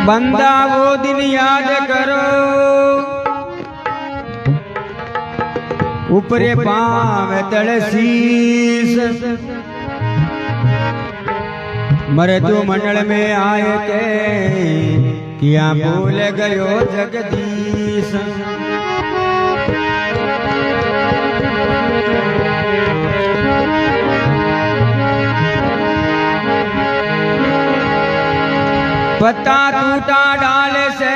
बंदा वो दिन याद करो, ऊपरे पांव तले शीस। मरे तो मंडल में आए के किया भूल गयो जगदीश। पत्ता टूटा डाल से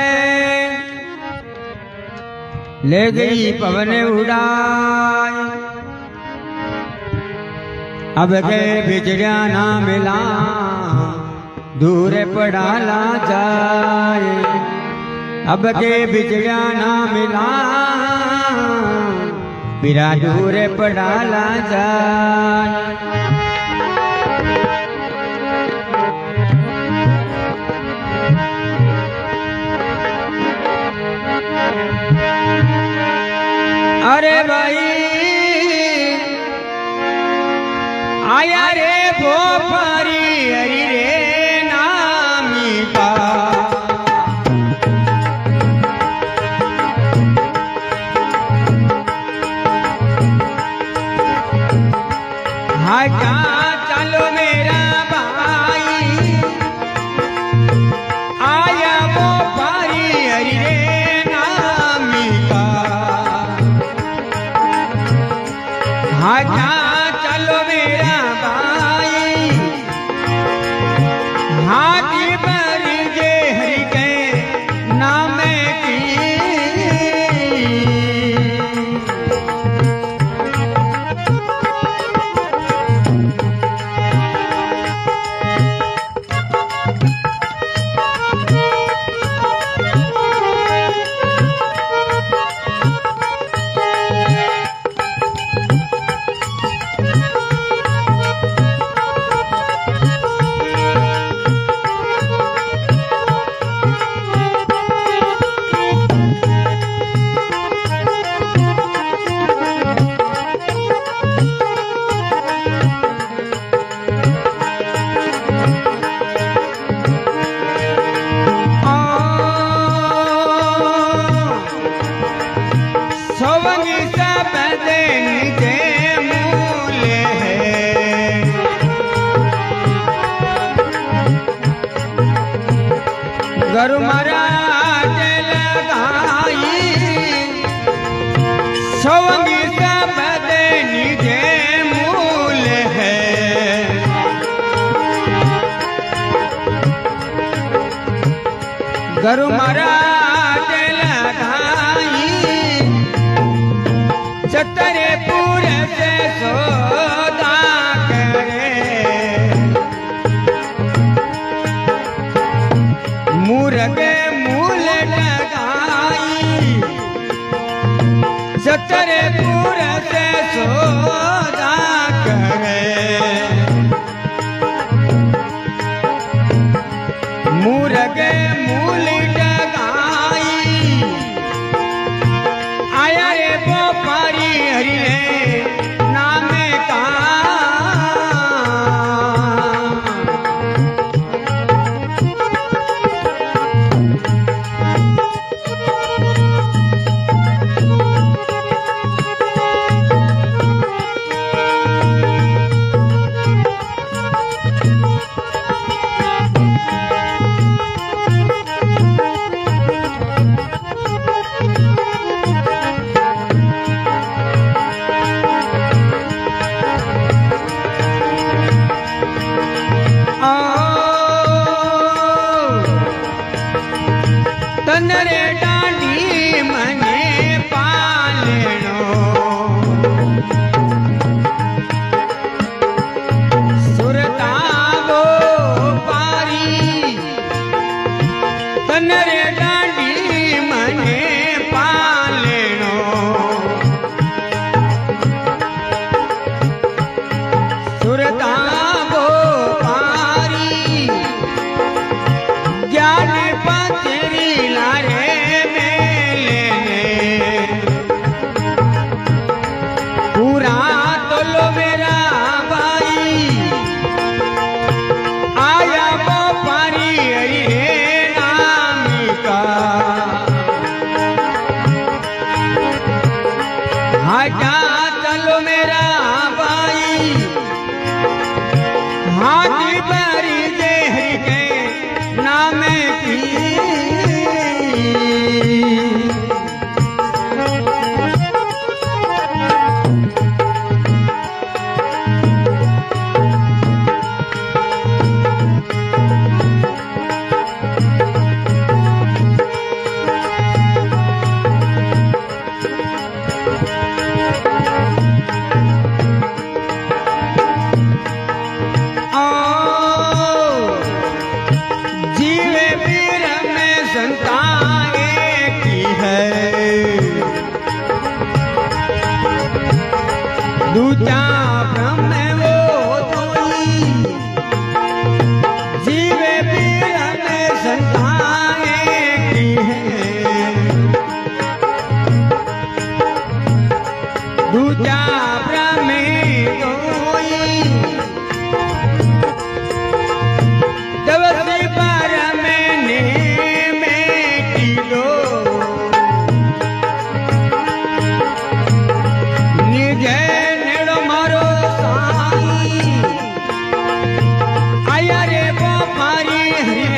ले गई पवन उड़ाई। अब के बिजड़िया ना मिला, दूर पड़ाला जाए। अब के बिजड़िया ना मिला, मेरा दूर पड़ाला जाए। अरे भाई आया रे भोपारी हरी रे नामी का। हटा चलो मेरा भाई, आया भोपारी हरी रे नामी का। हटा चलो मेरा भाई, हाथी पर जे हरि के नाम की। गरु महाराज गरु महाराज लगाई छतरपुर से सौदा करे मुर्गे मूल लगाई छतरपुर से सौदा करे मुर्गे मूल लगाई आया रे व्यापारी हरि नाम का तनरे डांडी मने पालेणो सुरता गो पारी तनरे डांडी मने पालेणो सुरता गो पारी ज्ञान पतरी लारे मेले पूरा तो लो मेरा भाई आया व्यापारी हरि नाम का आजा चलो मेरा भाई हाथी भरी दे हरि के नाम की जीवे वीर में संतान की है दूजा ब्रह्म वो तोई जीवे वीर में संतान की है दूजा ब्रह्म तोई दवसी पर मैंने मेटी दो निजे नेड़ो मारो साई आया रे व्यापारी है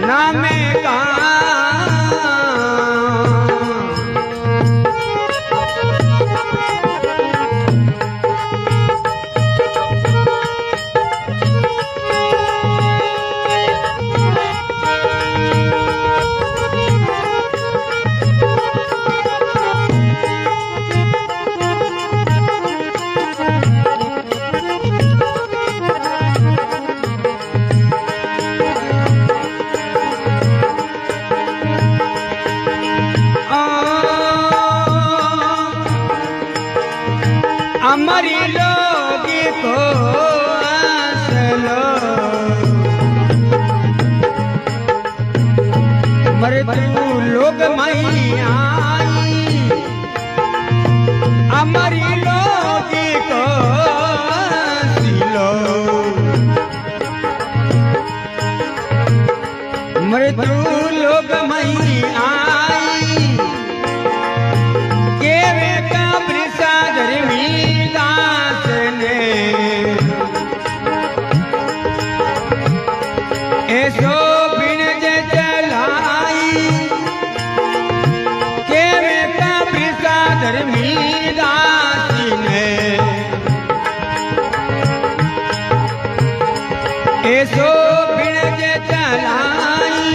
नाम का हमारी लोग को असलो मृत्यु लोग मई आई हमारी लोग को सिलो मृत्यु लोग मई आई केवे का प्रसाद दास ने ऐसो बिन जे चलाई केवे का प्रसाद दास ने ऐसो बिन जे चलाई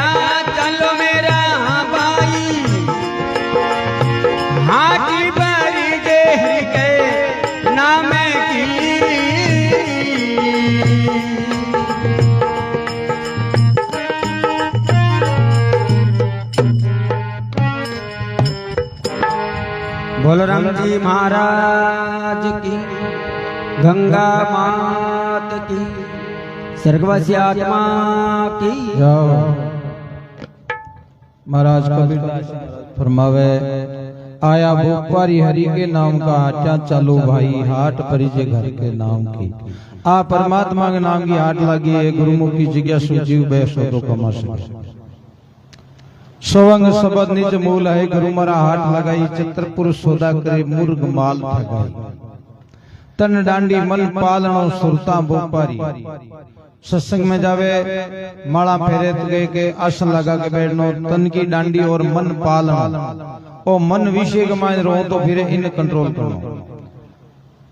हटा चलो मेरा भाई हाथी बारी जे हरि के नाम की बोलो राम जी महाराज की गंगा मात की स्वर्गवासी आत्मा की जाओ महाराज कबीरदास फरमावे आया भोपारी हरि के नाम का हाटा चालू भाई हाट परिजे घर के नाम की आ परमात्मा के नाम की हाट लगी है गुरुमुख की जिज्ञासु जीव बैसो तो कमा सके सोवंग सबद निज मूल है गुरु मरा हाट लगाई चित्रपुर सौदा करे मुर्ग माल ठगाई तन डांडी मन पालनो सुरता भोपारी सत्संग में जावे माला फेरे गए के आसन लगा के बैठनो तन की डांडी और मन पालना ओ मन विषय के मान रहो तो फिर इन कंट्रोल करो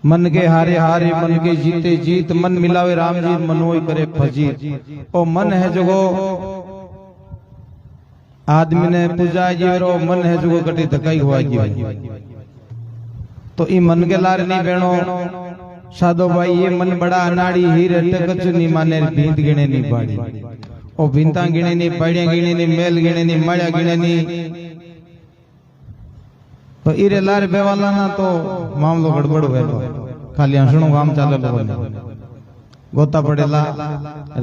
मन के हारे हारे मन के जीते जीत मन मिलावे राम जी मनोई करे फजीत ओ मन है जो आदमी ने पूजा जी रो मन है जो कटी धकाई हुआ जी तो ई मन के लार नहीं बेणो साधो भाई ये मन बड़ा अनाड़ी हीर टकच नहीं माने भींत गिने नहीं बाड़ी ओ भींता गिने नहीं पाड़िया गिने नहीं मेल गिने नहीं मड़िया गिने नहीं तो इरे लार बेवाला ना तो मामलो गड़बड़ हुए खाली हंसणो काम चाले लोगों गोता पड़ेला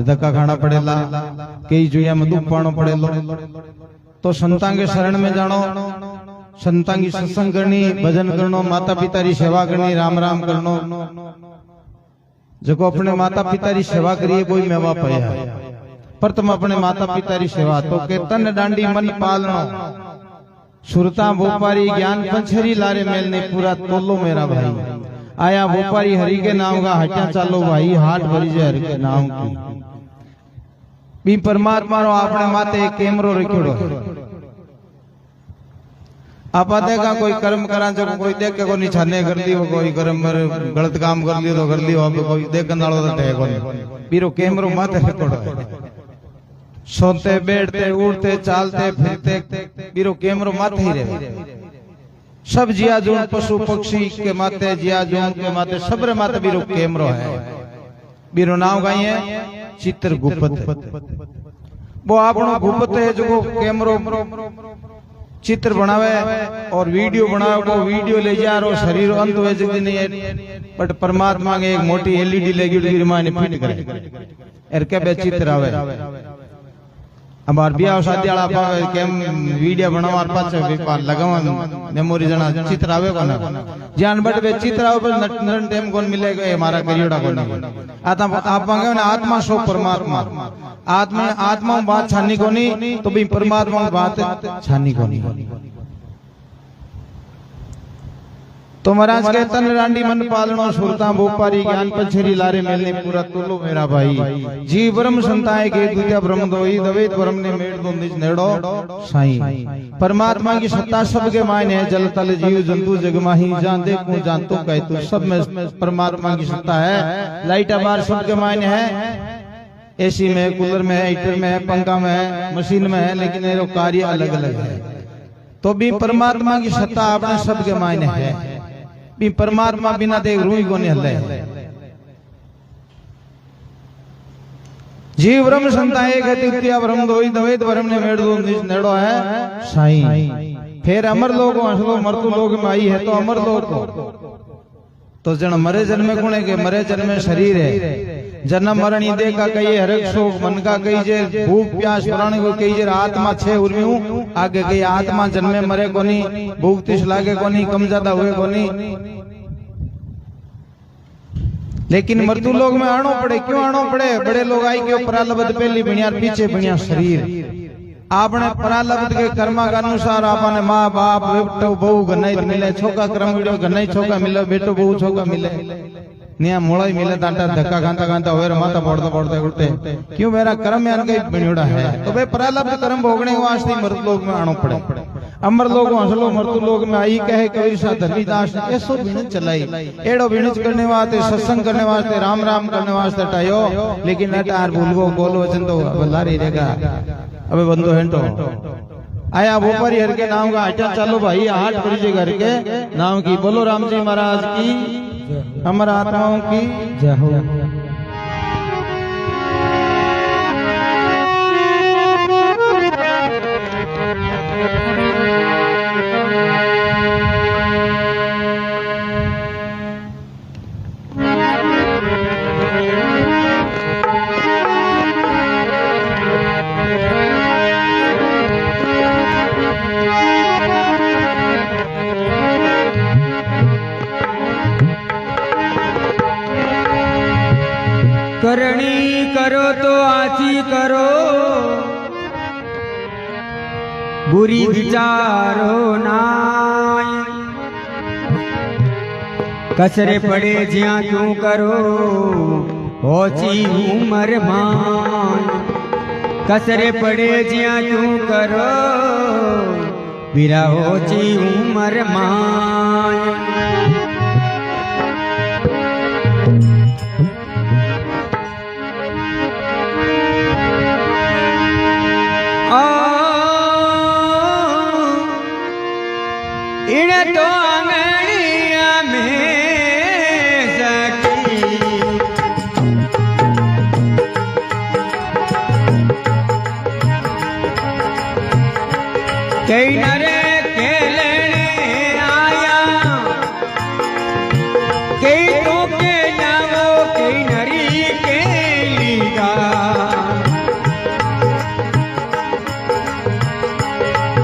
धक्का खाना पड़ेला कई जुया में दुख पानो पड़ेलो तो संतां के शरण में जानो संतां की सत्संग करनी भजन करनो माता पिता री सेवा करनी राम राम करनो जो अपने माता पिता री सेवा करिए कोई मेवा पाया पर तुम अपने माता पिता री सेवा तो के तन डांडी मन पालनो सुरता भोपारी ज्ञान पंचहरी लारे मेल ने पूरा तोलो मेरा भाई आया भोपारी हरि के नाम का हटा चालो भाई हाट भरी जे हरि के नाम की बी परमात्मा रो आपने माते एक कैमरो रखियो आप देखा कोई कर्म करा जो कोई देख के कोई निछाने कर लियो कोई कर्म गलत काम कर लियो तो कर लियो अब कोई देखन वालो तो है कोई बीरो कैमरो माथे रिकॉर्ड सोते बैठते उड़ते चालते फिरते बीरो कैमरो माथे ही रहे सब जिया जून पशु पक्षी के माथे जिया जून के माथे सबरे माथे बीरो कैमरो है बीरो नाम कहीं है चित्रगुप्त वो आपनो गुप्त है जो कैमरो चित्र बनावे और वीडियो बनावे वो वीडियो ले जा रो शरीर अंत वे जगह नहीं है बट परमात्मा के एक मोटी एलईडी लगी उड़ी माने फिट करे एर के बे चित्र आवे हमार बियाह शादी वाला पावे केम वीडियो बनावार पाछे व्यापार लगावा मेमोरी जना चित्र आवे कोना जान बट बे चित्र आवे पर नरन टाइम कोन मिलेगा हमारा करियोड़ा कोना आता आप मांगे ना आत्मा सो परमात्मा आत्मा आत्मा बात छानी कोनी तो भी परमात्मा बात छानी कोनी तो महाराज के तन रांडी मन पालनो सुरता भोपारी ज्ञान पंचहरी लारे मेलने पूरा तुलो मेरा भाई जी ब्रह्म संताए के दूजा ब्रह्म दोई दवेद ब्रह्म ने मेड़ दो निज नेड़ो साईं परमात्मा की सत्ता सबके मायने है जल तल जीव जंतु जग माही जान देखूं जान तो कह तू सब में परमात्मा की सत्ता है लाइट बार सबके मायने है एसी में कूलर में हीटर में पंखा में मशीन में है लेकिन ये कार्य अलग अलग है तो भी परमात्मा की सत्ता अपने सबके मायने है भी परमात्मा बिना देख रूही को नहीं हल्ले जीव ब्रह्म संता एक है तृतीया ब्रह्म दोई द्वैत ब्रह्म ने मेड़ दो निज नेड़ो है साईं फिर अमर लोग हंसलो मरतु लोग में आई है तो अमर लोग तो जन मरे जन्मे गुणे के मरे जन्मे शरीर है जन्म मरण ही देखा कही हरक शोक मन का कही जे भूख प्यास प्राणी को कही जे आत्मा छे उर्मियों आगे कही आत्मा जन्मे मरे कोनी भूख तिस लागे कोनी कम ज्यादा हुए कोनी लेकिन मृत्यु लोग में आनो पड़े क्यों आनो पड़े बड़े लोग आई के प्रारब्ध पहली बिनिया पीछे बिनिया शरीर आपने प्रारब्ध के कर्मा के अनुसार आपने माँ बाप बेटो बहू गन्ना मिले छोका क्रम वीडियो गन्ना छोका मिले बेटो बहू छोका मिले निया मोड़ा ही मिले तांटा धक्का खांता खांता होए माता पड़ते पड़ते उठते क्यों मेरा कर्म यान कई बनियोड़ा है तो भाई प्रारब्ध कर्म भोगने के वास्ते मृत लोग में आनो पड़े अमर लोग हंसलो मृत्यु लोग में आई कहे कबीर सा धर्मीदास ऐसो बिनच चलाई एड़ो बिनच करने वास्ते सत्संग करने वास्ते राम राम करने वास्ते टायो लेकिन नटार भूलगो बोल वचन तो लारी रहेगा अबे बंदो है तो आया भोपारी हर के नाम का आटा चलो भाई 8 परिचय घर के नाम की बोलो राम जी महाराज की अमर आत्माओं की जय हो। करनी करो तो आची करो, बुरी विचारो नाय। कसरे पड़े ज्या क्यों करो, ओची उमर मान। कसरे पड़े ज्या क्यों करो, बिरा ओची उमर मान। इने तो आंगनिया में सकी, कई नरे के लेने आया, कई तो के नावो कई नरी के लीगा।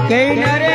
कई नरे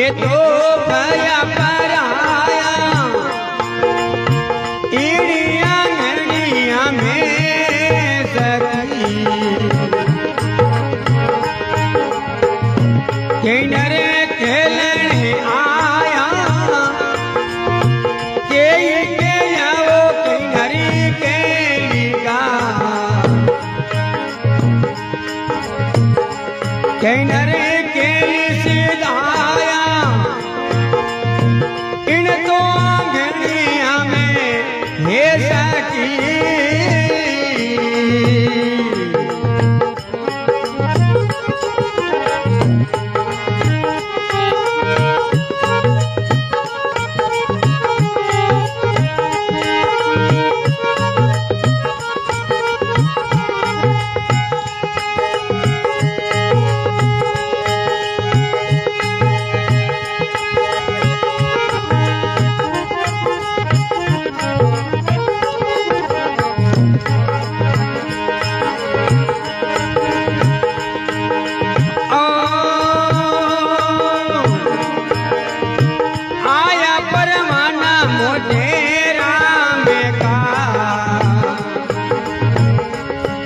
ये तो भया पराया ईड़िया गड़िया में सखी किनरे खेलने आया के आओ किनरी के लिगा किनरे के सिधाया इन तो आंगनिया में हे सखी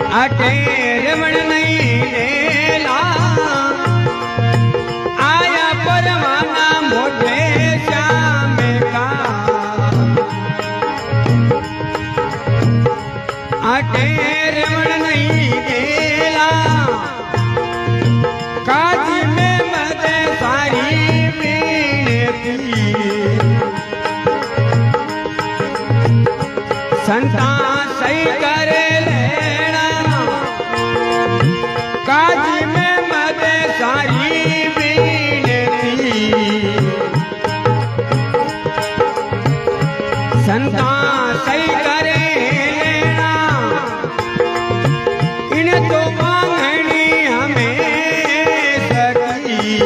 रमण नहीं लेला आया परमाना मोटे श्याम का आटे रमण नहीं लेला काज में मत सारी बीनती संता सही करे काज में मत सारी बीनती संता सही करे लेना इन तो मांगनी हमें सकी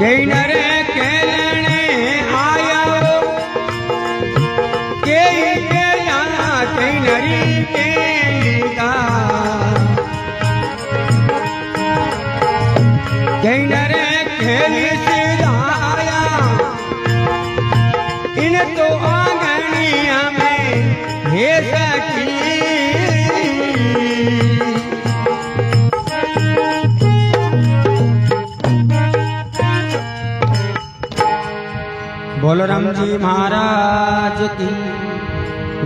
कई नरे खेलने आया कई नरी के कई नरे खेली सिधाया इन तो आंगनिया में हे सखी बोलो राम जी महाराज की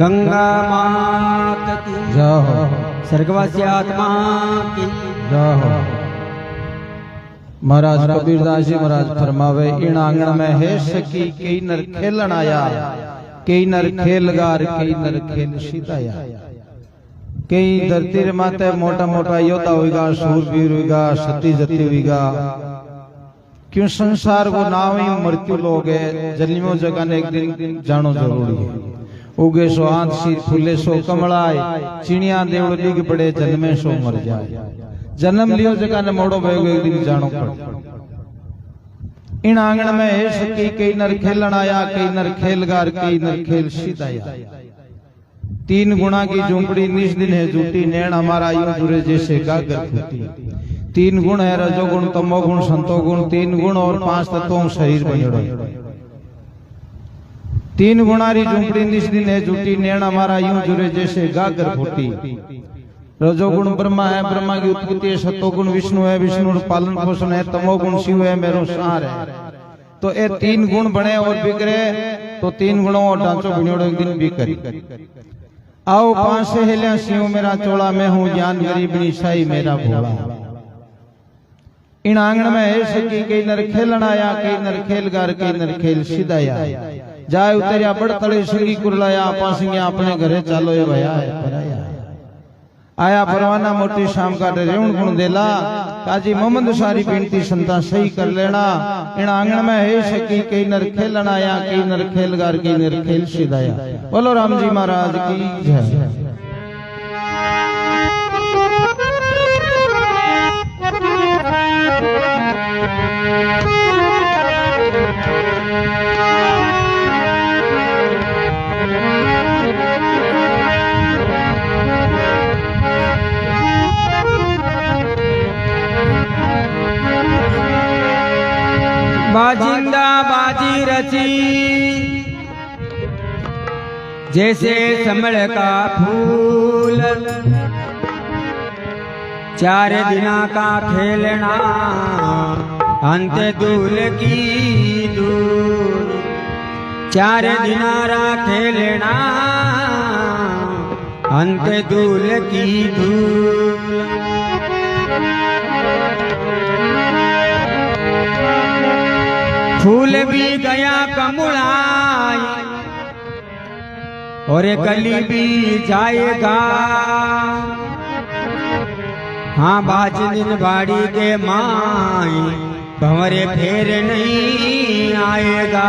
गंगा मात की जय स्वर्गवासी आत्मा की जय। महाराज कबीरदास जी महाराज फरमावे इन आंगन में है सखी कई नर खेलन आया कई नर खेलगार कई नर खेल सीताया कई धरती रे माते मोटा मोटा योद्धा होगा सूरवीर होगा सती जती होगा क्यों संसार को नाम ही मृत्यु लोग है जन्मों जगह ने एक दिन जानो जरूरी है उगे सो आंत सी फूले सो कमलाए चिड़िया देवड़ दिग पड़े जन्मे सो मर जाए जन्म लियो जगह ने मोड़ो भेगो एक दिन जानो पड़े इन आंगन में है सकी कई नर खेलन आया कई नर खेलगार कई नर खेल सीताया तीन गुणा की झोंपड़ी निस दिन है झूठी नैन हमारा यूं जुरे जैसे गागर फूटी तीन गुण है रजोगुण तमोगुण संतोगुण तीन गुण और पांच तत्वों शरीर बनेड़ो तीन गुणारी झुंपड़ी निस दिन है झूठी नैन हमारा यूं जुरे जैसे गागर फूटी रजोगुण ब्रह्मा है ब्रह्मा की उत्पत्ति है सतोगुण विष्णु है विष्णु पालन पोषण है तमोगुण शिव है मेरो सार है तो ये तीन गुण बने और बिगड़े तो तीन गुणों और ढांचों बनियोड़ो एक दिन बिगड़ी आओ पांच से हिलिया सिंह मेरा चोला मैं हूँ ज्ञान गरीबनी साई मेरा भोला इन आंगन में है सकी कई नर खेलन आया कई नर खेलगार कई नर खेल सीधाया जाए उतरिया बड़ तले सिंगी कुरलाया आपा सिंगिया अपने घरे चालो ये भया है पराया आया परवाना मोटी शाम का रेवण गुण देला काजी मोहम्मद सारी बिनती संता सही कर लेना इन आंगन में है सकी कई नर खेलन आया कई नर खेलगार कई नर खेल सीधाया बोलो राम जी महाराज की जय। रची जैसे समड़ का फूल, 4 दिना का खेलना अंत दूल की दूल, 4 दिनारा खेलना अंत दूल की दूल। फूल भी गया कमुड़ाई और कली भी जाएगा, हाँ बाज दिन बाड़ी के माई भंवरे फेर नहीं आएगा।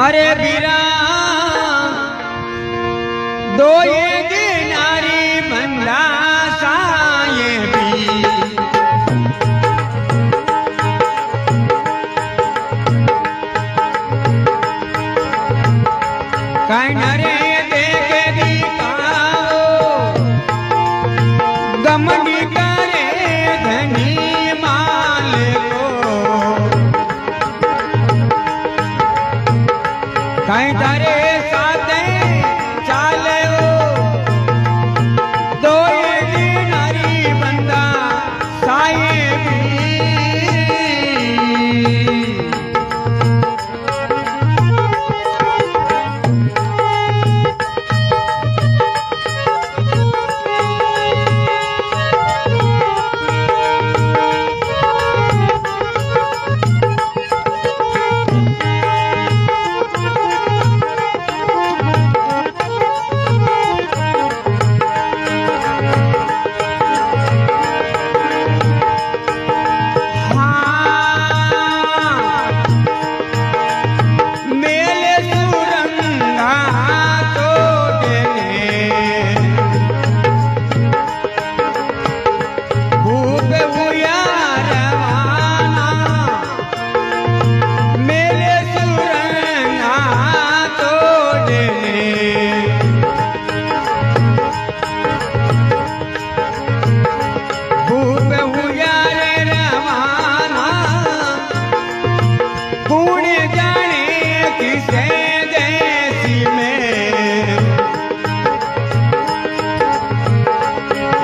अरे बीरा दो ये दिनारी बंदा साये भी, कनरे देख दिखाओ गमनी करे धनी माल को, कहीं तारे साथे चाले हो दो ये दिनारी बंदा साये भी।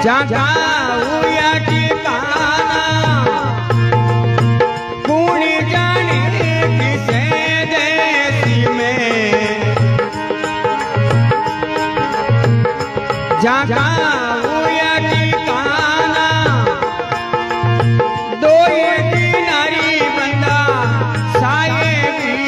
जगाऊया ठिकाना कौन जाने किसे देसी में, जगाऊया ठिकाना दो ये दिनारी बंदा साये भी।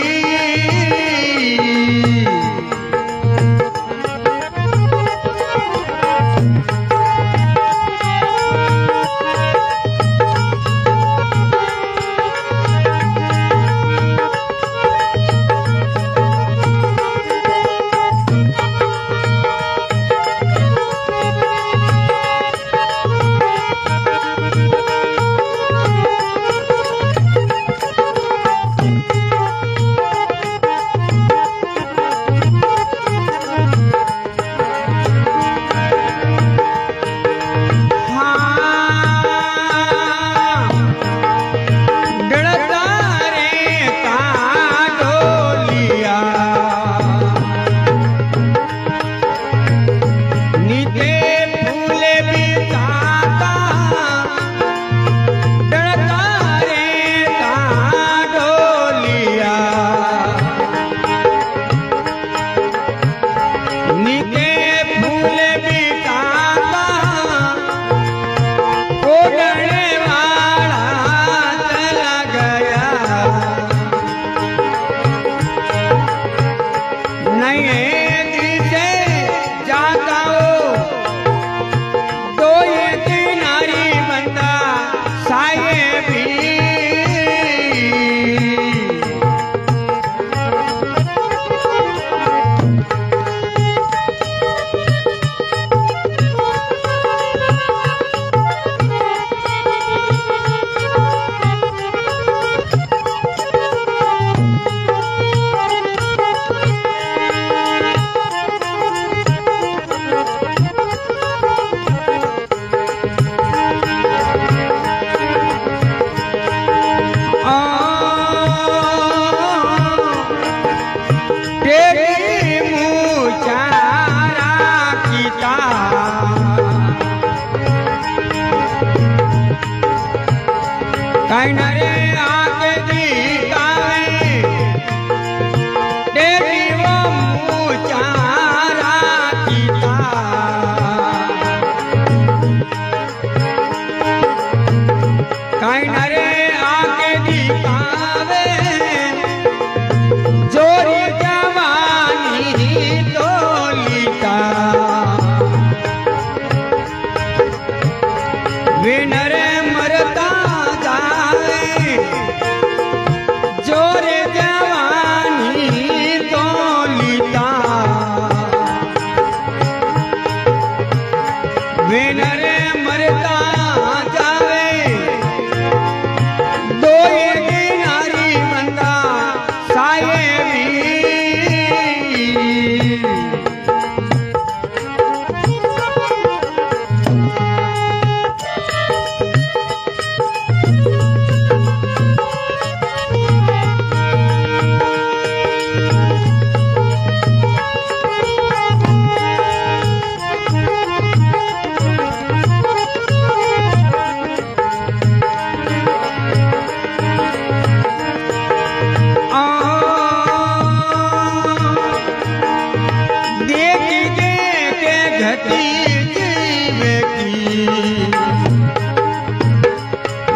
वे नरे मरता जावे दो ये नारी बंदा साये भी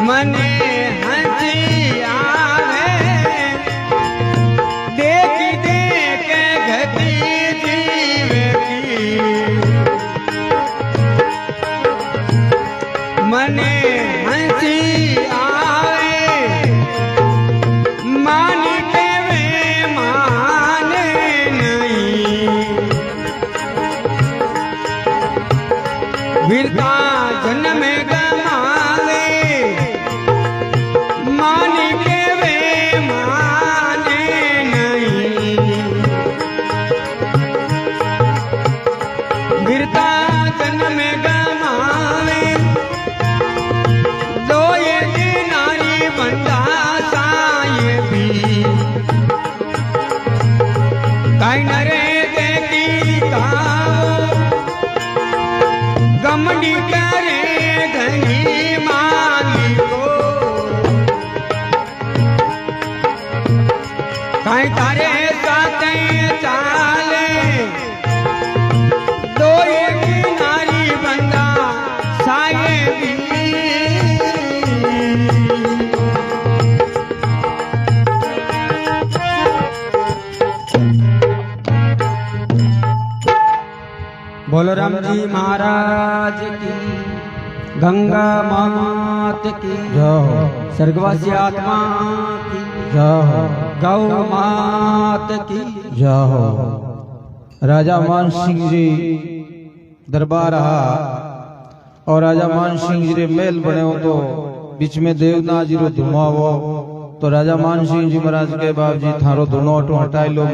मने हंसी आवे देख देख घटी जीव की मने हंसी आवे मान के वे माने नहीं वीरता जन्म गमावे मान के वे माने नहीं वीरता जन्म गमावे दो ये नारी बंदा साये भी काई नरे देखी काओ गमनी करे घनी माली को काई तारे साथे चाले दो एक नारी बंदा साये भी बोलो राम जी महाराज की गंगा मात की जय स्वर्गवासी आत्मा की जय गौ मात की जय। राजा मान सिंह जी दरबार रहा और राजा मान सिंह जी रे मेल बने हो तो बीच में देवनाथ जी रो धुआं वो तो राजा मान सिंह जी महाराज के बाप जी थारो धुनो हटाई लो।